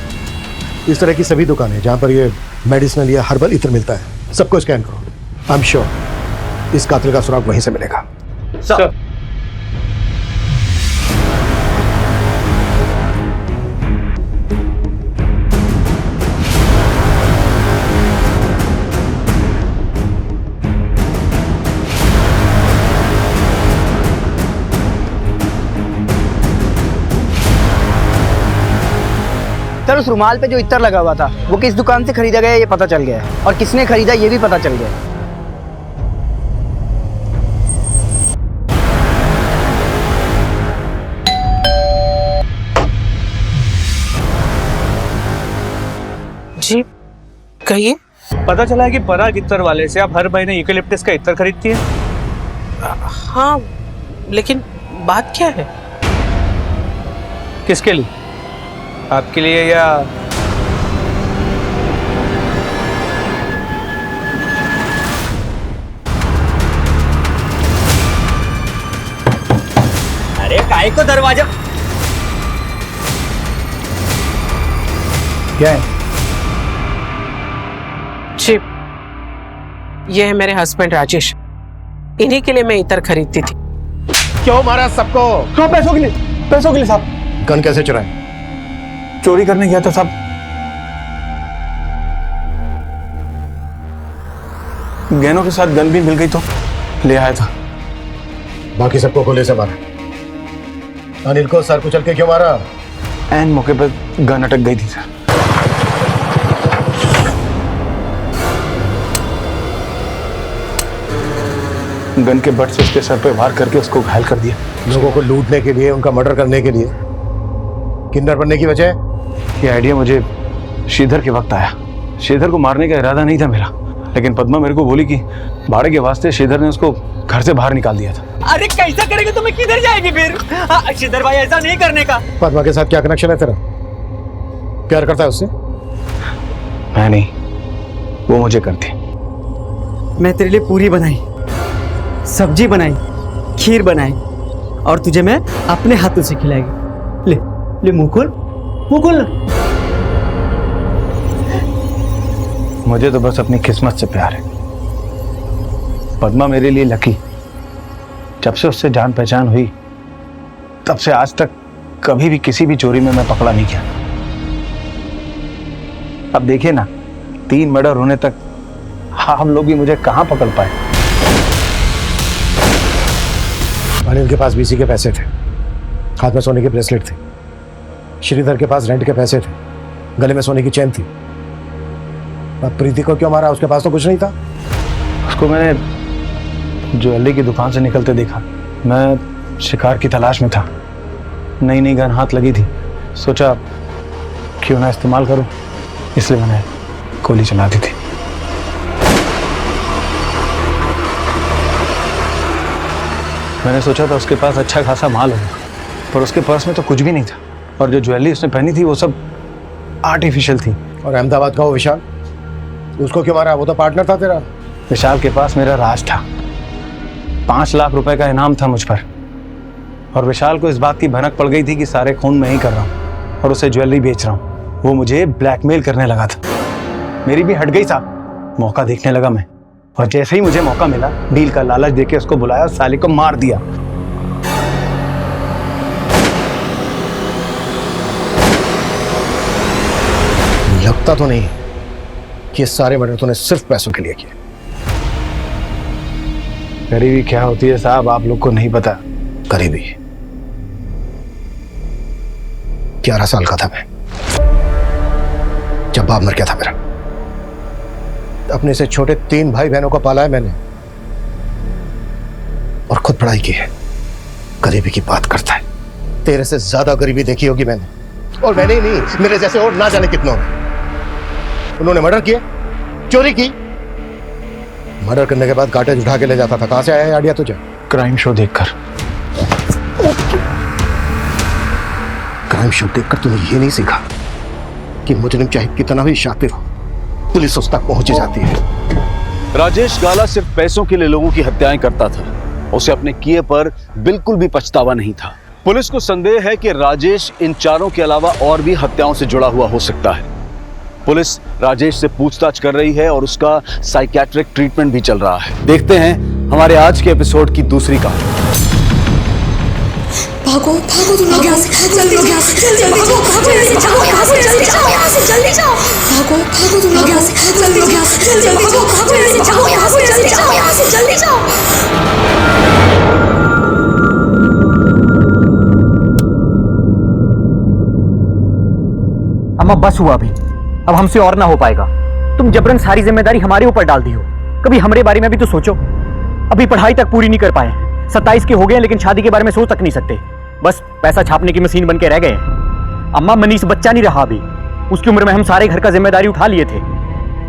इस तरह की सभी दुकानें जहाँ पर ये मेडिसिनल या हर्बल इत्र मिलता है, सबको स्कैन करो। आई एम श्योर इस कातिल का सुराग वहीं से मिलेगा। सर सर उस रुमाल पे जो इत्र लगा हुआ था वो किस दुकान से खरीदा गया ये पता चल गया है, और किसने खरीदा ये भी पता चल गया है। जी कहिए। पता चला है कि पराग इत्र वाले से आप हर महीने यूकलिप्टस का इत्र खरीदती है। हाँ, लेकिन बात क्या है? किसके लिए? आपके लिए या अरे काय को दरवाजा क्या है? जी ये है मेरे हस्बैंड राजेश, इन्हीं के लिए मैं इत्र खरीदती थी। क्यों मारा सबको? हाँ पैसों के लिए साहब। गन कैसे चुराए? चोरी करने गया था साहब। गहनों के साथ गन भी मिल गई तो ले आया था। बाकी सबको गोले से मारा। अनिल को सर कुचल के क्यों मारा? एन मौके पर गन अटक गई थी सर। गन के बट से उसके सर पे वार करके उसको घायल कर दिया। लोगों को लूटने के लिए, उनका मर्डर करने के लिए। किन्नर बनने की वजह? ये आइडिया मुझे श्रीधर के वक्त आया। श्रीधर को मारने का इरादा नहीं था मेरा, लेकिन पद्मा मेरे को बोली कि भाड़े के वास्ते श्रीधर ने उसको घर से बाहर निकाल दिया था। अरे कैसा करेगी तो मैं किधर जाएगी फिर? श्रीधर भाई ऐसा नहीं करने का। पद्मा के साथ क्या कनेक्शन है तेरा? प्यार करता है उससे? मैं नहीं, वो मुझे करती। मैं तेरे लिए पूरी बनाई, सब्जी बनाई, खीर बनाई और तुझे मैं अपने हाथों से खिलाएगी। ले ले मुंह खोल, मुंह खोल। मुझे तो बस अपनी किस्मत से प्यार है। पद्मा मेरे लिए लकी। जब से उससे जान पहचान हुई तब से आज तक कभी भी किसी भी चोरी में मैं पकड़ा नहीं गया। अब देखिए ना, 3 मर्डर होने तक हम लोग भी मुझे कहां पकड़ पाए। अनिल के पास बीसी के पैसे थे, हाथ में सोने की ब्रेसलेट थी। श्रीधर के पास रेंट के पैसे थे, गले में सोने की चेन थी। अब प्रीति को क्यों मारा? उसके पास तो कुछ नहीं था। उसको मैंने ज्वेलरी की दुकान से निकलते देखा। मैं शिकार की तलाश में था, नई नई गन हाथ लगी थी। सोचा क्यों ना इस्तेमाल करूं, इसलिए मैंने गोली चला दी थी। मैंने सोचा था उसके पास अच्छा खासा माल होगा, पर उसके पर्स में तो कुछ भी नहीं था। और जो ज्वेलरी उसने पहनी थी वो सब आर्टिफिशियल थी। और अहमदाबाद का वो विशाल, उसको क्यों मारा? वो तो पार्टनर था तेरा। विशाल के पास मेरा राज था, 5 लाख रुपए का इनाम था मुझ पर। और विशाल को इस बात की भनक पड़ गई थी कि सारे खून मैं ही कर रहा हूँ और उसे ज्वेलरी बेच रहा हूँ। वो मुझे ब्लैकमेल करने लगा था। मेरी भी हट गई साहब, मौका देखने लगा मैं। और जैसे ही मुझे मौका मिला, डील का लालच देके उसको बुलाया और साले को मार दिया। लगता तो नहीं कि ये सारे मर्डर तूने सिर्फ पैसों के लिए किए। गरीबी क्या होती है साहब, आप लोग को नहीं पता। गरीबी? 11 साल का था मैं जब बाप मर गया था मेरा। अपने से छोटे 3 भाई बहनों को पाला है मैंने और खुद पढ़ाई की है। गरीबी की बात करता है। तेरे से ज्यादा गरीबी देखी होगी मैंने, और मैंने ही नहीं, मेरे जैसे और ना जाने कितनों ने। उन्होंने मर्डर किए, चोरी की। मर्डर करने के बाद काटेज उठा के ले जाता था। कहां से आया है आइडिया तुझे? क्राइम शो देखकर। क्राइम शो देखकर तूने ये नहीं सीखा कि मुजरिम चाहे कितना भी शातिर हो, पुलिस उस तक पहुंच जाती है। राजेश गाला सिर्फ पैसों के लिए लोगों की हत्याएं करता था। उसे अपने किए पर बिल्कुल भी पछतावा नहीं था। पुलिस को संदेह है कि राजेश इन चारों के अलावा और भी हत्याओं से जुड़ा हुआ हो सकता है। पुलिस राजेश से पूछताछ कर रही है और उसका साइकियाट्रिक ट्रीटमेंट भी चल रहा है। देखते हैं हमारे आज के एपिसोड की दूसरी कहानी। भागो भागो तुम लोग यहाँ से, जल्दी यहाँ से, जल्दी भागो भागो यहाँ से, जाओ यहाँ से, जल्दी जाओ यहाँ से, जल्दी जाओ। भागो भागो तुम लोग यहाँ से, जल्दी यहाँ से, जल्दी भागो भागो यहाँ से, जाओ यहाँ से, जल्दी जाओ यहाँ से, जल्दी जाओ। अम्मा बस हुआ अभी, अब हमसे और ना हो पाएगा। तुम जबरन सारी जिम्मेदारी हमारे ऊपर डाल दी हो। कभी हमारे बारे में भी तो सोचो। अभी पढ़ाई तक पूरी नहीं कर पाए, 27 के हो गए लेकिन शादी के बारे में सोच तक नहीं सकते। बस पैसा छापने की मशीन बन के रह गए। अम्मा मनीष बच्चा नहीं रहा अभी, उसकी उम्र में हम सारे घर का जिम्मेदारी उठा लिए थे।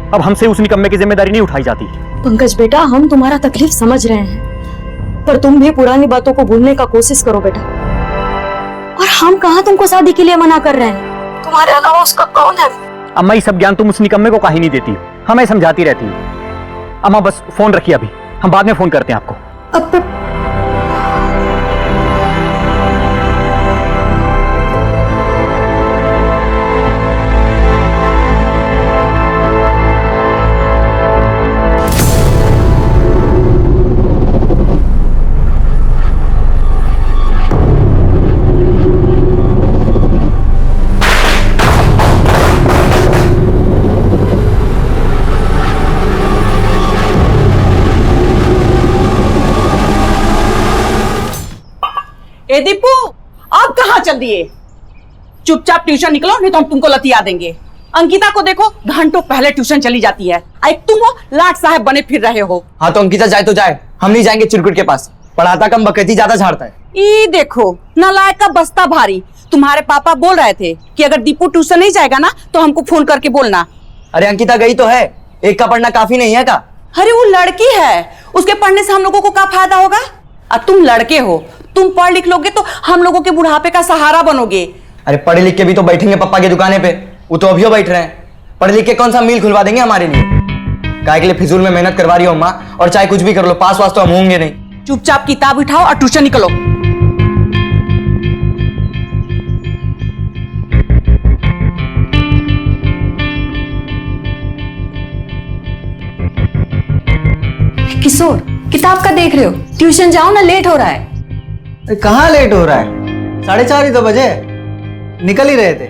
अब हमसे उस निकम्मे की जिम्मेदारी नहीं उठाई जाती। पंकज बेटा, हम तुम्हारा तकलीफ समझ रहे हैं, पर तुम भी पुरानी बातों को भूलने का कोशिश करो बेटा। और हम कहाँ तुमको शादी के लिए मना कर रहे हैं, तुम्हारे अलावा उसका कौन है? अम्मा ये सब ज्ञान तुम उस निकम्मे को काहे नहीं देती, हमें समझाती रहती है। अम्मा बस फोन रखिए अभी, हम बाद में फोन करते हैं आपको। ए दीपू, आप कहाँ चल दिए? चुपचाप ट्यूशन निकलो, नहीं तो हम तुमको लतिया देंगे। अंकिता को देखो, घंटों पहले ट्यूशन चली जाती है। एक तुम हो लाट साहब बने फिर रहे हो। हाँ तो अंकिता जाए तो जाए, हम नहीं जाएंगे चिरकुट के पास। पढ़ाता कम, बकैती ज्यादा झाड़ता है। ई देखो, नालायक का बस्ता भारी। तुम्हारे पापा बोल रहे थे कि अगर दीपू ट्यूशन नहीं जाएगा ना तो हमको फोन करके बोलना। अरे अंकिता गई तो है, एक का पढ़ना काफी नहीं है का? अरे वो लड़की है, उसके पढ़ने से हम लोगों को क्या फायदा होगा? और तुम लड़के हो, तुम पढ़ लिख लोगे तो हम लोगों के बुढ़ापे का सहारा बनोगे। अरे पढ़े लिख के भी तो बैठेंगे पप्पा की दुकाने पे, वो तो अभी बैठ रहे हैं। पढ़ लिख के कौन सा मील खुलवा देंगे हमारे लिए? काय के लिए फिजूल में मेहनत करवा रही हो अम्मा, और चाहे कुछ भी कर लो, पास वास तो हम होंगे नहीं। चुपचाप किताब उठाओ और ट्यूशन निकलो। किशोर, किताब का देख रहे हो? ट्यूशन जाओ ना, लेट हो रहा है। कहाँ लेट हो रहा है? 4:30 ही तो बजे, निकल ही रहे थे।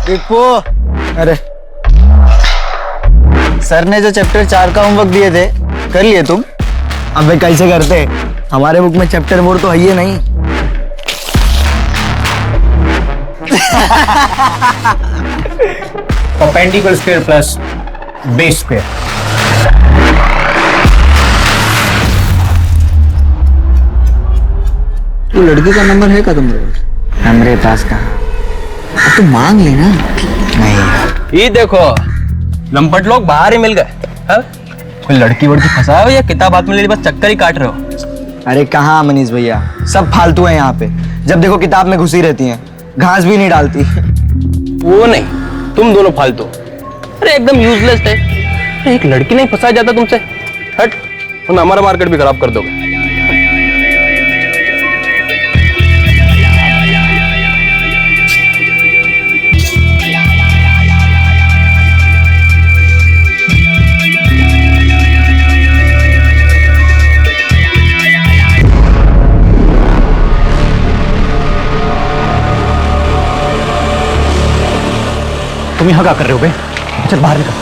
दीपू, अरे सर ने जो चैप्टर 4 का होमवर्क दिए थे कर लिए तुम? अबे कैसे करते, हमारे बुक में चैप्टर 4 तो है ही नहीं। Perpendicular square plus base square. तू लड़की का नंबर है का तुम्हारे? हमारे पास कहाँ, अब तू मांग लेना। नहीं, ये देखो लंपट लोग बाहर ही मिल गए। कोई लड़की वड़की फंसा हो या किताब हाथ में ले बस चक्कर ही काट रहे हो? अरे कहाँ मनीष भैया, सब फालतू है यहाँ पे। जब देखो किताब में घुसी रहती हैं, घास भी नहीं डालती। वो नहीं, तुम दोनों फालतू। अरे एकदम यूजलेस थे। अरे एक लड़की नहीं फंसा जाता तुमसे, हट, तुम हमारा मार्केट भी खराब कर दोगे। तुम यहाँ क्या कर रहे हो बे? चल बाहर निकल।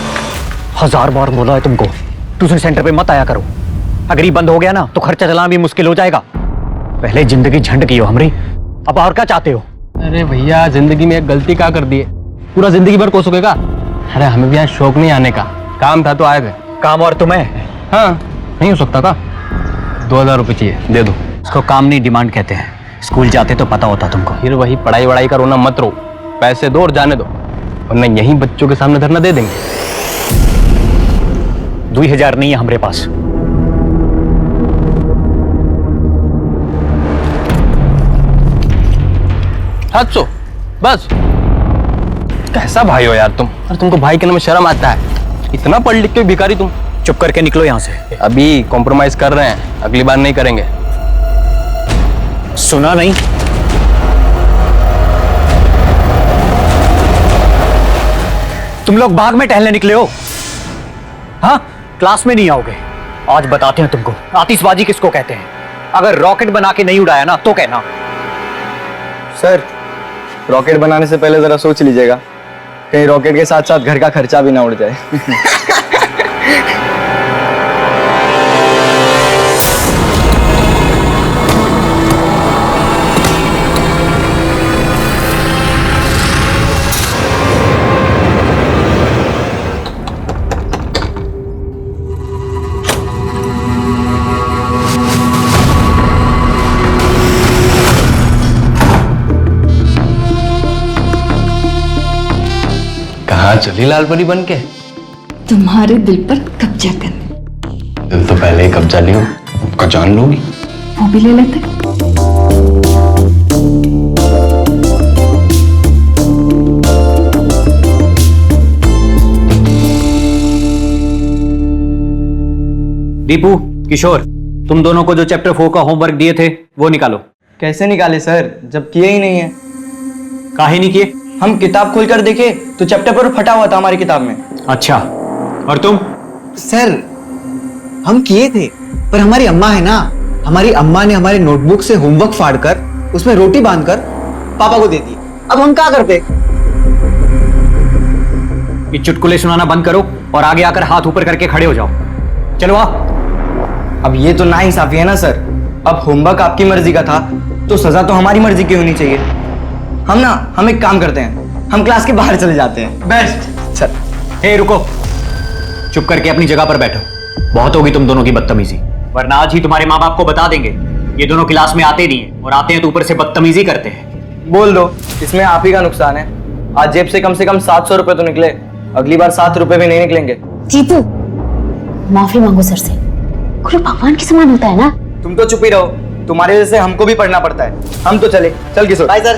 1000 बार बोला है तुमको ट्यूशन सेंटर पे मत आया करो। अगर ये बंद हो गया ना तो खर्चा चलाना भी मुश्किल हो जाएगा। पहले जिंदगी झंड की हो हमारी, अब और क्या चाहते हो? अरे भैया जिंदगी में एक गलती क्या कर दी है, पूरा जिंदगी भर कोसोगेगा? अरे हमें भी यहाँ शौक नहीं आने का, काम था तो आए थे। काम और तुम्हें? हाँ, नहीं हो सकता का? 2000 रुपये चाहिए, दे दो। इसको काम नहीं डिमांड कहते हैं। स्कूल जाते तो पता होता तुमको। फिर वही पढ़ाई वढ़ाई का रोना मत रो, पैसे दो और जाने दो, वरना यहीं बच्चों के सामने धरना दे देंगे। 2000 नहीं है हमारे पास। सो बस। कैसा भाई हो यार तुम? और तुमको भाई के नाम में शर्म आता है? इतना पढ़ लिख के भिखारी तुम। चुप करके निकलो यहाँ से। अभी कॉम्प्रोमाइज कर रहे हैं, अगली बार नहीं करेंगे। सुना नहीं? तुम लोग बाग में टहलने निकले हो? हाँ, क्लास में नहीं आओगे। आज बताते हैं तुमको आतिशबाजी किसको कहते हैं। अगर रॉकेट बना के नहीं उड़ाया ना तो कहना। सर, रॉकेट बनाने से पहले जरा सोच लीजिएगा, कहीं रॉकेट के साथ साथ घर का खर्चा भी ना उड़ जाए। कहाँ चली लाल परी बन के? तुम्हारे दिल पर कब्जा करने। दिल तो पहले ही कब्जा लियो, उसका जान लोगी। वो भी ले लेते। दीपू, किशोर, तुम दोनों को जो चैप्टर 4 का होमवर्क दिए थे वो निकालो। कैसे निकाले सर, जब किए ही नहीं है? काहे नहीं किए? हम किताब खोलकर देखे तो चैप्टर पर फटा हुआ था हमारी किताब में। अच्छा, और तुम? सर, हम किए थे, पर हमारी अम्मा है ना, हमारी अम्मा ने हमारे नोटबुक से होमवर्क फाड़कर उसमें रोटी बांधकर पापा को दे दी। अब हम क्या करते? ये चुटकुले सुनाना बंद करो और आगे आकर हाथ ऊपर करके खड़े हो जाओ। चलो आ। अब ये तो नाइंसाफी है ना सर। अब होमवर्क आपकी मर्जी का था तो सजा तो हमारी मर्जी की होनी चाहिए। हम एक काम करते हैं, हम क्लास के बाहर चले जाते हैं। Best sir. हे रुको, चुप करके अपनी जगह पर बैठो। बहुत होगी तुम दोनों की बदतमीजी, वरना आज ही तुम्हारे माँ बाप को बता देंगे ये दोनों क्लास में आते नहीं है और आते हैं तो ऊपर से बदतमीजी करते हैं। बोल दो, इसमें आप ही का नुकसान है। आज जेब से कम 700 रुपए तो निकले, अगली बार 7 रुपए भी नहीं निकलेंगे। जीतू, माफी मांगो सर से। गुरु भगवान के समान होता है ना। तुम तो चुप ही रहो, तुम्हारे जैसे हमको भी पढ़ना पड़ता है। हम तो चले, चल किशोर। Bye sir.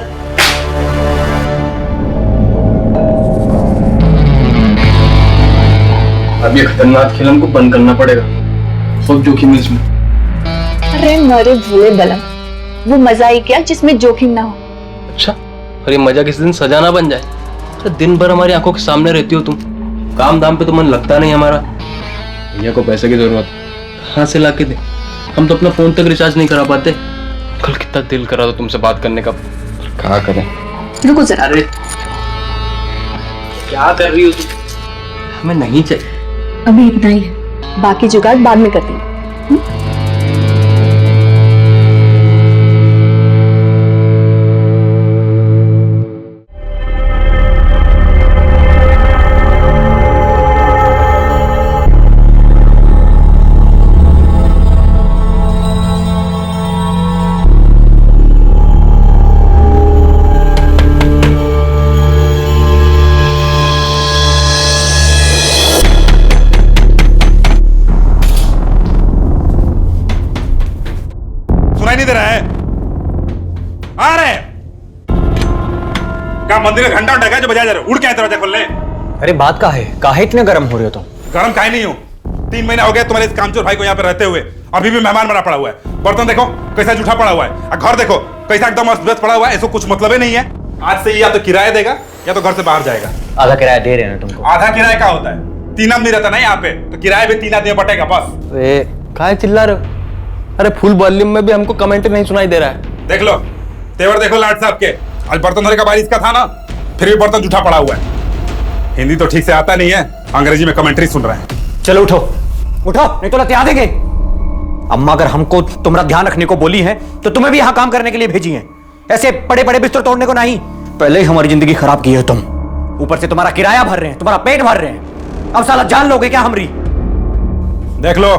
अब ये खतरनाक खेल हमको बंद करना पड़ेगा। बहुत जोखिम है इसमें। अरे मरे भूले बलम, वो मजा ही क्या जिसमें जोखिम ना हो। अच्छा, और ये मजा किसी दिन सजा ना बन जाए। अरे दिन भर हमारी आंखों के सामने रहती हो तुम, काम धाम पे तो मन लगता नहीं हमारा। भैया को पैसे की जरूरत, कहाँ से ला के दे? हम तो अपना फोन तक रिचार्ज नहीं करा पाते। कल कितना दिल करा था तुमसे बात करने का, क्या करें। रुको जरा। अरे क्या कर रही हो तुम? हमें नहीं चाहिए। अभी इतना ही है, बाकी जुगाड़ बाद में करती हूँ। नहीं दे रहा है? आ रहे क्या मंदिर का घंटा उठा जो बजा जा रहे हो? उड़ के आए दरवाजा खोलने। अरे बात का है, काहे इतने गर्म हो रहे हो तुम? गर्म काहे नहीं हो? 3 महीना हो गया तुम्हारे इस कामचोर भाई को यहाँ पे रहते हुए, अभी भी मेहमान बना पड़ा हुआ है। बर्तन देखो कैसा जूठा पड़ा हुआ है, घर देखो कैसा एकदम अस्त पड़ा हुआ है। इसको कुछ मतलब ही नहीं है। आज से या तो किराया देगा या तो घर से बाहर जाएगा। आधा किराया दे रहे हैं ना तुमको। आधा किराया क्या होता है? 3 आदमी रहता ना यहाँ पे, तो किराया भी 3 आदमी बटेगा बस। काहे चिल्ला रहे हो? अरे फुल वॉल्यूम में भी हमको कमेंट नहीं सुनाई दे रहा है। देख लो तेवर देखो लाट साहब के। आज बर्तन धोने का बारिश का था ना, फिर भी बर्तन जूठा पड़ा हुआ है। हिंदी तो ठीक से आता नहीं है, अंग्रेजी में कमेंट्री सुन रहे हैं। चलो उठो उठो, नहीं तो लतिया देंगे। अम्मा अगर हमको तुम्हारा ध्यान रखने को बोली है तो तुम्हें भी यहाँ काम करने के लिए भेजी है, ऐसे बड़े बड़े बिस्तर तोड़ने को नहीं। पहले ही हमारी जिंदगी खराब की है तुम, ऊपर से तुम्हारा किराया भर रहे हैं, तुम्हारा पेट भर रहे हैं। अब साला जान लोगे क्या हमरी? देख लो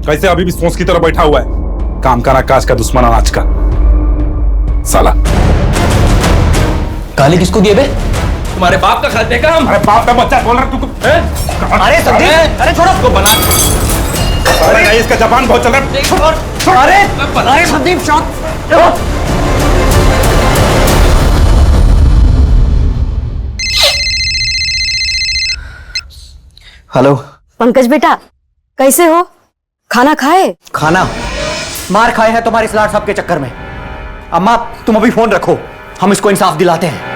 कैसे अभी भी सोच की तरह बैठा हुआ है। काम का काज का दुश्मन आज का साला। गाली किसको दिए बे? तुम्हारे बाप का खाते का हम। अरे बाप का बच्चा बोल रहा तू। अरे संदीप, अरे छोड़ो उसको बना। अरे नहीं, इसका जबान बहुत चल रहा है। अरे संदीप शॉट। हेलो पंकज बेटा, कैसे हो? खाना खाए? खाना मार खाए हैं तुम्हारे स्लाट साहब के चक्कर में। अम्मा तुम अभी फोन रखो, हम इसको इंसाफ दिलाते हैं।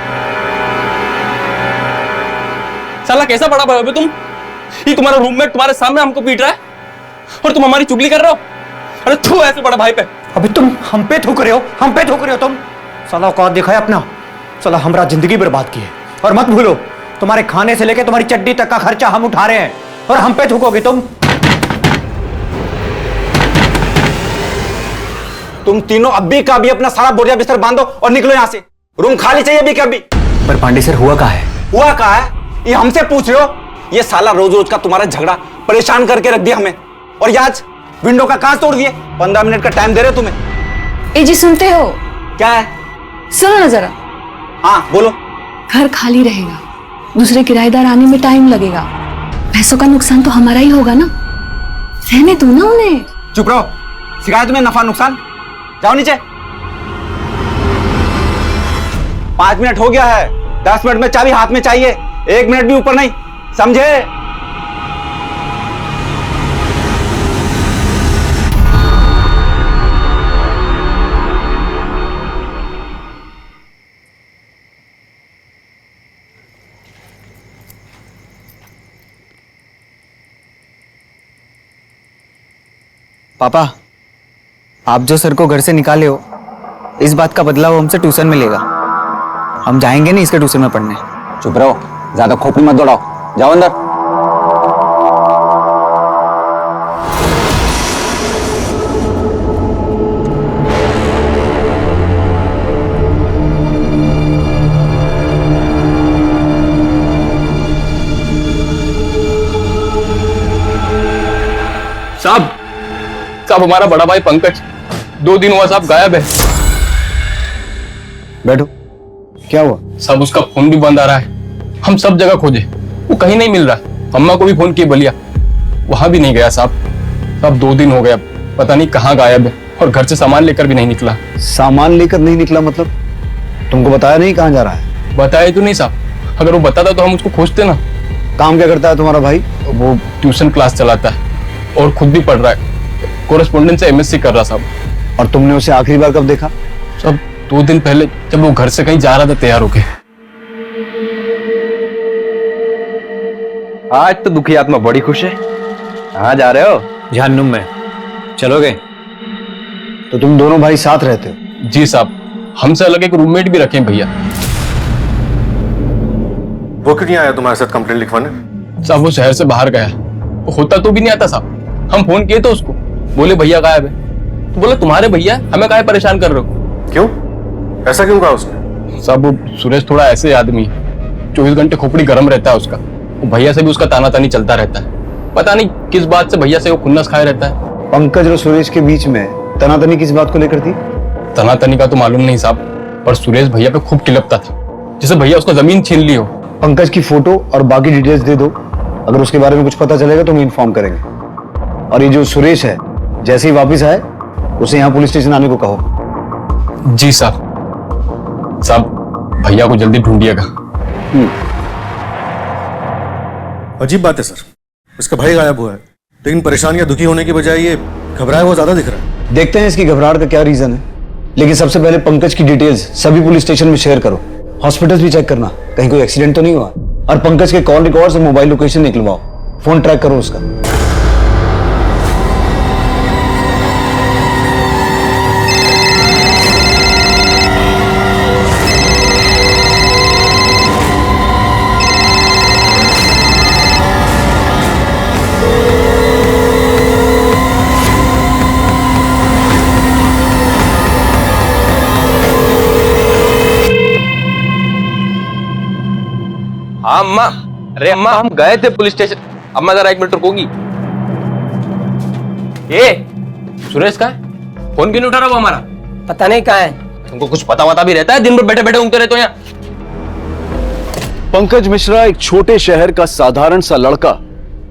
साला कैसा बड़ा भाई हो बे तुम? ये तुम्हारा रूममेट तुम्हारे सामने हमको पीट रहा है और तुम हमारी चुगली कर रहे हो। अरे तू ऐसे बड़ा भाई पे। अभी तुम हम पे थूक रहे हो, हम पे थूक रहे हो तुम। साला औकात दिखा है अपना। साला हमारा जिंदगी बर्बाद की है। और मत भूलो तुम्हारे खाने से लेके तुम्हारी चड्डी तक का खर्चा हम उठा रहे हैं और हम पे थूकोगे तुम। तुम तीनों अभी का भी अपना सारा बोरिया बिस्तर बांधो और निकलो यहाँ से। रूम खाली चाहिए अभी का भी। पर पांडे सर हुआ कहाँ है? हुआ कहाँ है ये हमसे पूछ रहे हो? ये साला रोज रोज का तुम्हारा झगड़ा परेशान करके रख दिया हमें। और ये आज विंडो का कांच तोड़ दिए। 15 मिनट का टाइम दे रहे हो तुम्हें। ए जी सुनते हो? क्या है? सुनो ना जरा। हाँ बोलो। घर खाली रहेगा, दूसरे किराएदार आने में टाइम लगेगा, पैसों का नुकसान तो हमारा ही होगा ना। रहने दो ना उन्हें। चुप रहो, सिखाया तुम्हें नफा नुकसान। जाओ नीचे। 5 मिनट हो गया है, 10 मिनट में चाबी हाथ में चाहिए, 1 मिनट भी ऊपर नहीं, समझे? पापा, आप जो सर को घर से निकाले हो, इस बात का बदला वो हमसे ट्यूशन में लेगा। हम जाएंगे नहीं इसके ट्यूशन में पढ़ने। चुप रहो, ज्यादा खोपड़ी मत दौड़ाओ, जाओ अंदर। साहब हमारा बड़ा भाई पंकज 2 दिन हुआ साहब गायब है। बैठो, क्या हुआ? साहब उसका फोन भी बंद आ रहा है, हम सब जगह खोजे, वो कहीं नहीं मिल रहा। अम्मा को भी फोन किए बलिया, वहां भी नहीं गया साहब। साहब 2 दिन हो गया, पता नहीं कहाँ गायब है, और घर से सामान लेकर भी नहीं निकला। सामान लेकर नहीं निकला मतलब? तुमको बताया नहीं कहाँ जा रहा है? बताया तो नहीं साहब, अगर वो बताता तो हम उसको खोजते ना। काम क्या करता है तुम्हारा भाई? वो ट्यूशन क्लास चलाता है और खुद भी पढ़ रहा है, कोरेस्पोंडेंट से MSc कर रहा साहब। और तुमने उसे आखिरी बार कब देखा? साहब 2 दिन पहले, जब वो घर से कहीं जा रहा था तैयार होके। आज तो दुखी आत्मा बड़ी खुश है। कहाँ जा रहे हो? जहन्नुम में। चलोगे? तो तुम दोनों भाई साथ रहते हो? जी साहब, हमसे अलग एक रूममेट भी रखे भैया। वो क्यों नहीं आया तुम्हारे साथ कंप्लेंट लिखवाने? साहब वो शहर से बाहर गया, वो होता तो भी नहीं आता साहब। हम फोन किए तो उसको, बोले भैया गायब है। तो बोला तुम्हारे भैया, हमें काहे परेशान कर रहे हो? क्यों? ऐसा क्यों कहा उसने? साहब वो सुरेश थोड़ा ऐसे आदमी, 24 घंटे खोपड़ी गर्म रहता है उसका। वो भैया से भी उसका ताना तानी चलता रहता है, पता नहीं किस बात से भैया से वो खुन्नस खाए रहता है। पंकज और सुरेश के बीच में तनातनी किस बात को लेकर थी? तनातनी का तो मालूम नहीं साहब, पर सुरेश भैया पे खूब किलपता था, जैसे भैया उसका जमीन छीन ली हो। पंकज की फोटो और बाकी डिटेल्स दे दो, अगर उसके बारे में कुछ पता चलेगा तो हम इन्फॉर्म करेंगे। और ये जो सुरेश है, जैसे ही वापस आए उसे यहाँ पुलिस स्टेशन आने को कहो। जी साहब। साहब भैया को जल्दी ढूंढिएगा। अजीब बात है सर, उसका भाई गायब हुआ है, लेकिन परेशान या दुखी होने की बजाय ये घबराया हुआ ज्यादा दिख रहा है। देखते हैं इसकी घबराहट का क्या रीजन है, लेकिन सबसे पहले पंकज की डिटेल्स सभी पुलिस स्टेशन में शेयर करो। हॉस्पिटल्स भी चेक करना, कहीं कोई एक्सीडेंट तो नहीं हुआ। और पंकज के कॉल रिकॉर्ड्स और मोबाइल लोकेशन निकलवाओ, फोन ट्रैक करो उसका। हाँ अम्मा, अरे अम्मा हम गए थे पुलिस स्टेशन। अम्मा जरा 1 मिनट रुकोगी? ये सुरेश का है? फोन क्यों नहीं उठा रहा वो हमारा? पता नहीं कहाँ है। तुमको कुछ पता वता भी रहता है? दिन भर बैठे बैठे ऊँगते रहते हो यहाँ। पंकज मिश्रा एक छोटे शहर का साधारण सा लड़का,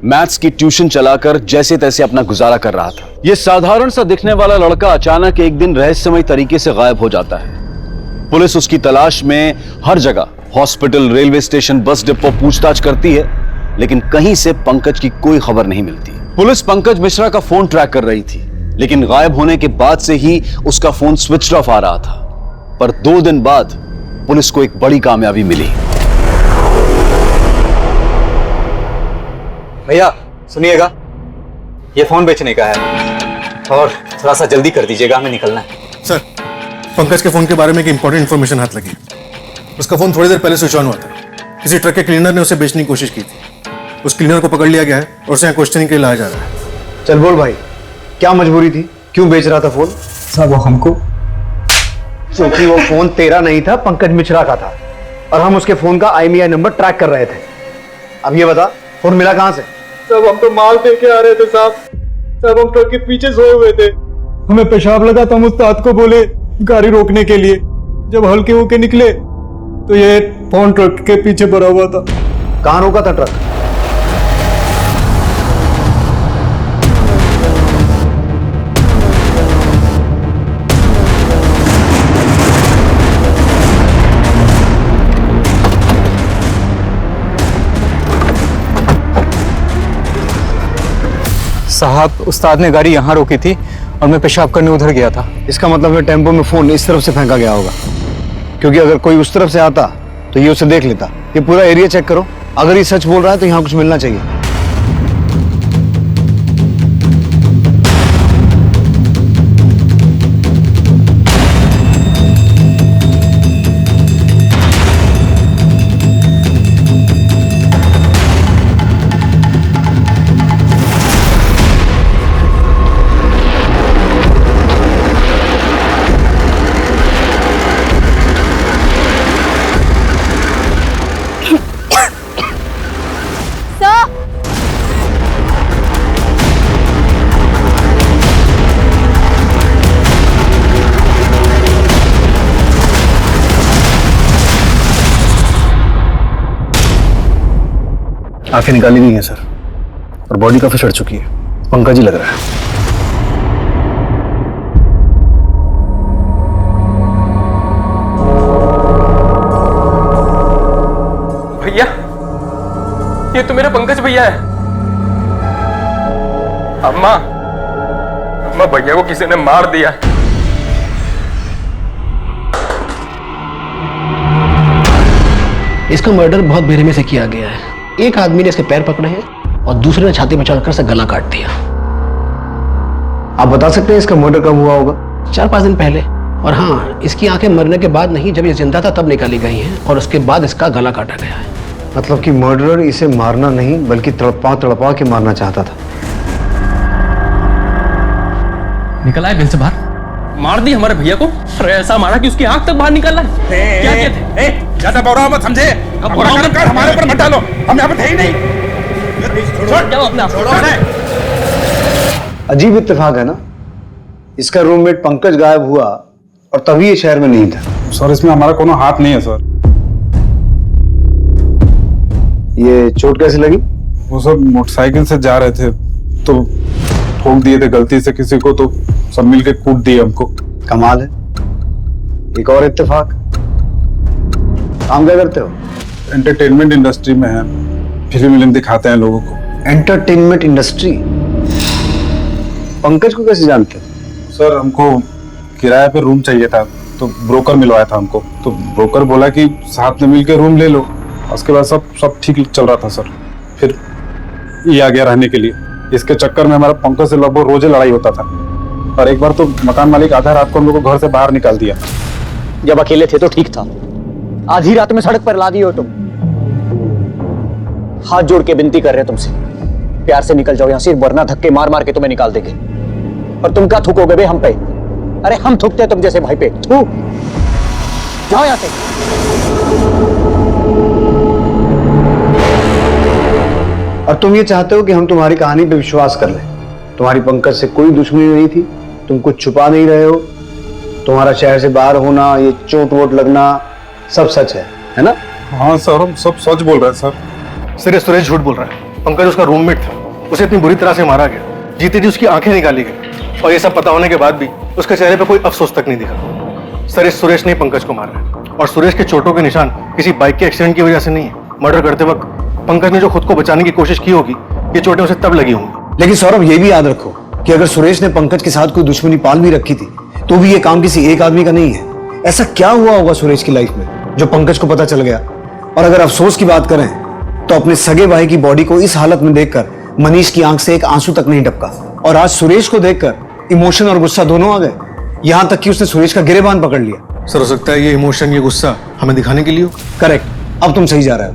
मैथ्स की ट्यूशन चलाकर जैसे तैसे अपना गुजारा कर रहा था। यह साधारण सा दिखने वाला लड़का अचानक एक दिन रहस्यमय तरीके से गायब हो जाता है। पुलिस उसकी तलाश में हर जगह, hospital, railway station, bus depot पूछताछ करती है, लेकिन कहीं से पंकज की कोई खबर नहीं मिलती। पुलिस पंकज मिश्रा का फोन ट्रैक कर रही थी, लेकिन गायब होने के बाद से ही उसका फोन स्विच ऑफ आ रहा था। पर 2 दिन बाद पुलिस को एक बड़ी कामयाबी मिली। भैया सुनिएगा, ये फोन बेचने का है और थोड़ा सा जल्दी कर दीजिएगा, हमें निकलना है। सर, पंकज के फोन के बारे में एक इंपॉर्टेंट इन्फॉर्मेशन हाथ लगी। उसका फोन थोड़ी देर पहले स्विच ऑन हुआ था। किसी ट्रक के क्लीनर ने उसे बेचने की कोशिश की थी। उस क्लीनर को पकड़ लिया गया है और उसे यहाँ क्वेश्चनिंग के लिए लाया जा रहा है। चल बोल भाई, क्या मजबूरी थी, क्यों बेच रहा था फोन? साहब वो हमको, क्योंकि वो फोन तेरा नहीं था, पंकज मिश्रा का था, और हम उसके फोन का IMEI नंबर ट्रैक कर रहे थे। अब ये बता, फोन मिला कहां से? सब हम तो माल दे के आ रहे थे साहब, सब हम ट्रक के पीछे सोए हुए थे। हमें पेशाब लगा तो हम उस्ताद को बोले गाड़ी रोकने के लिए। जब हल्के होके निकले तो ये फोन ट्रक के पीछे भरा हुआ था। कहां रोका था ट्रक? साहब उस्ताद ने गाड़ी यहाँ रोकी थी और मैं पेशाब करने उधर गया था। इसका मतलब है टेम्पो में फोन इस तरफ से फेंका गया होगा, क्योंकि अगर कोई उस तरफ से आता तो ये उसे देख लेता। ये पूरा एरिया चेक करो, अगर ये सच बोल रहा है तो यहाँ कुछ मिलना चाहिए। आंखें निकाली गई हैं सर, और बॉडी काफी सड़ चुकी है। पंकज ही लग रहा है। भैया, ये तो मेरा पंकज भैया है। अम्मा, भैया को किसी ने मार दिया। इसका मर्डर बहुत बेरहमी से किया गया है। एक आदमी ने इसके पैर पकड़े हैं और दूसरे ने छाती में चढ़कर इसे गला काट दिया। आप बता सकते हैं इसका मर्डर कब हुआ होगा? 4-5 दिन पहले। और हाँ, इसकी आंखें मरने के बाद नहीं, जब ये जिंदा था तब निकाली गई हैं और उसके बाद इसका गला काटा गया है। मतलब कि मर्डरर इसे मारना नहीं बल्कि तड़पा के मारना चाहता था। निकला है बिल से बाहर, मार दी हमारे भैया को। अरे ऐसा मारा कि उसकी आंख तक बाहर निकल रहा है। क्या कहते? ज्यादा बौरा मत समझे, हमारे ऊपर मत डालो, हम यहाँ पे थे ही नहीं। अजीब इत्तेफाक है ना, इसका रूममेट पंकज गायब हुआ और तभी ये शहर में नहीं था। सर इसमें हमारा कोनो हाथ नहीं है सर। ये चोट कैसे लगी? वो सब मोटरसाइकिल से जा रहे थे तो ठोक दिए थे गलती से किसी को, तो सब मिलके कूट दिए हमको। कमाल है। एक और इत्तेफाक। काम क्या करते हो? एंटरटेनमेंट इंडस्ट्री में है, फिल्म दिखाते हैं लोगों को। Entertainment industry? पंकज को कैसे जानते हो? सर हमको किराए पे रूम चाहिए था, तो ब्रोकर मिलवाया था हमको। तो ब्रोकर बोला कि साथ में मिलकर रूम ले लो। उसके बाद सब ठीक चल रहा था सर। फिर ये आ गया रहने के लिए। इसके चक्कर में हमारा पंकज से लगभग रोजे लड़ाई होता था, और एक बार तो मकान मालिक आधा रात को हम लोग को घर से बाहर निकाल दिया। जब अकेले थे तो ठीक था, आधी रात में सड़क पर ला दिए हो तुम। हाथ जोड़ के विनती कर रहे हैं तुमसे, प्यार से निकल जाओ यहाँ से, वरना धक्के मार मार के तुम्हें निकाल देंगे। और तुम क्या थूकोगे बे हम पे? अरे हम थूकते तुम जैसे भाई पे। थू जाओ यहाँ से। और तुम ये चाहते हो कि हम तुम्हारी कहानी पे विश्वास कर लें? तुम्हारी पंकज से कोई दुश्मनी नहीं थी, तुम कुछ छुपा नहीं रहे हो, तुम्हारा शहर से बाहर होना, ये चोट वोट लगना सब सच है ना? हाँ सर, हम सब सच बोल रहे हैं सर। सिर्फ सुरेश झूठ बोल रहा है। पंकज उसका रूममेट था, उसे इतनी बुरी तरह से मारा गया, जीते जी उसकी आंखें निकाली गई, और ये सब पता होने के बाद भी उसके चेहरे पर कोई अफसोस तक नहीं दिखा। सर इस सुरेश ने पंकज को मारा है, और सुरेश के चोटों के निशान किसी बाइक के एक्सीडेंट की वजह से नहीं है। मर्डर करते वक्त पंकज ने जो खुद को बचाने की कोशिश की होगी, ये चोटें उसे तब लगी होंगी। लेकिन सौरभ ये भी याद रखो कि अगर सुरेश ने पंकज के साथ कोई दुश्मनी पाल भी रखी थी तो भी ये काम किसी एक आदमी का नहीं है। ऐसा क्या हुआ होगा सुरेश की लाइफ में जो पंकज को पता चल गया? और अगर अफसोस की बात करें तो अपने सगे भाई की बॉडी को इस हालत में देखकर मनीष की आंख से एक आंसू तक नहीं टपका, और आज सुरेश को देखकर इमोशन और गुस्सा दोनों आ गए, यहां तक कि उसने सुरेश का गिरेबान पकड़ लिया। सर हो सकता है ये इमोशन, ये गुस्सा हमें दिखाने के लिए हो। करेक्ट, अब तुम सही जा रहे हो।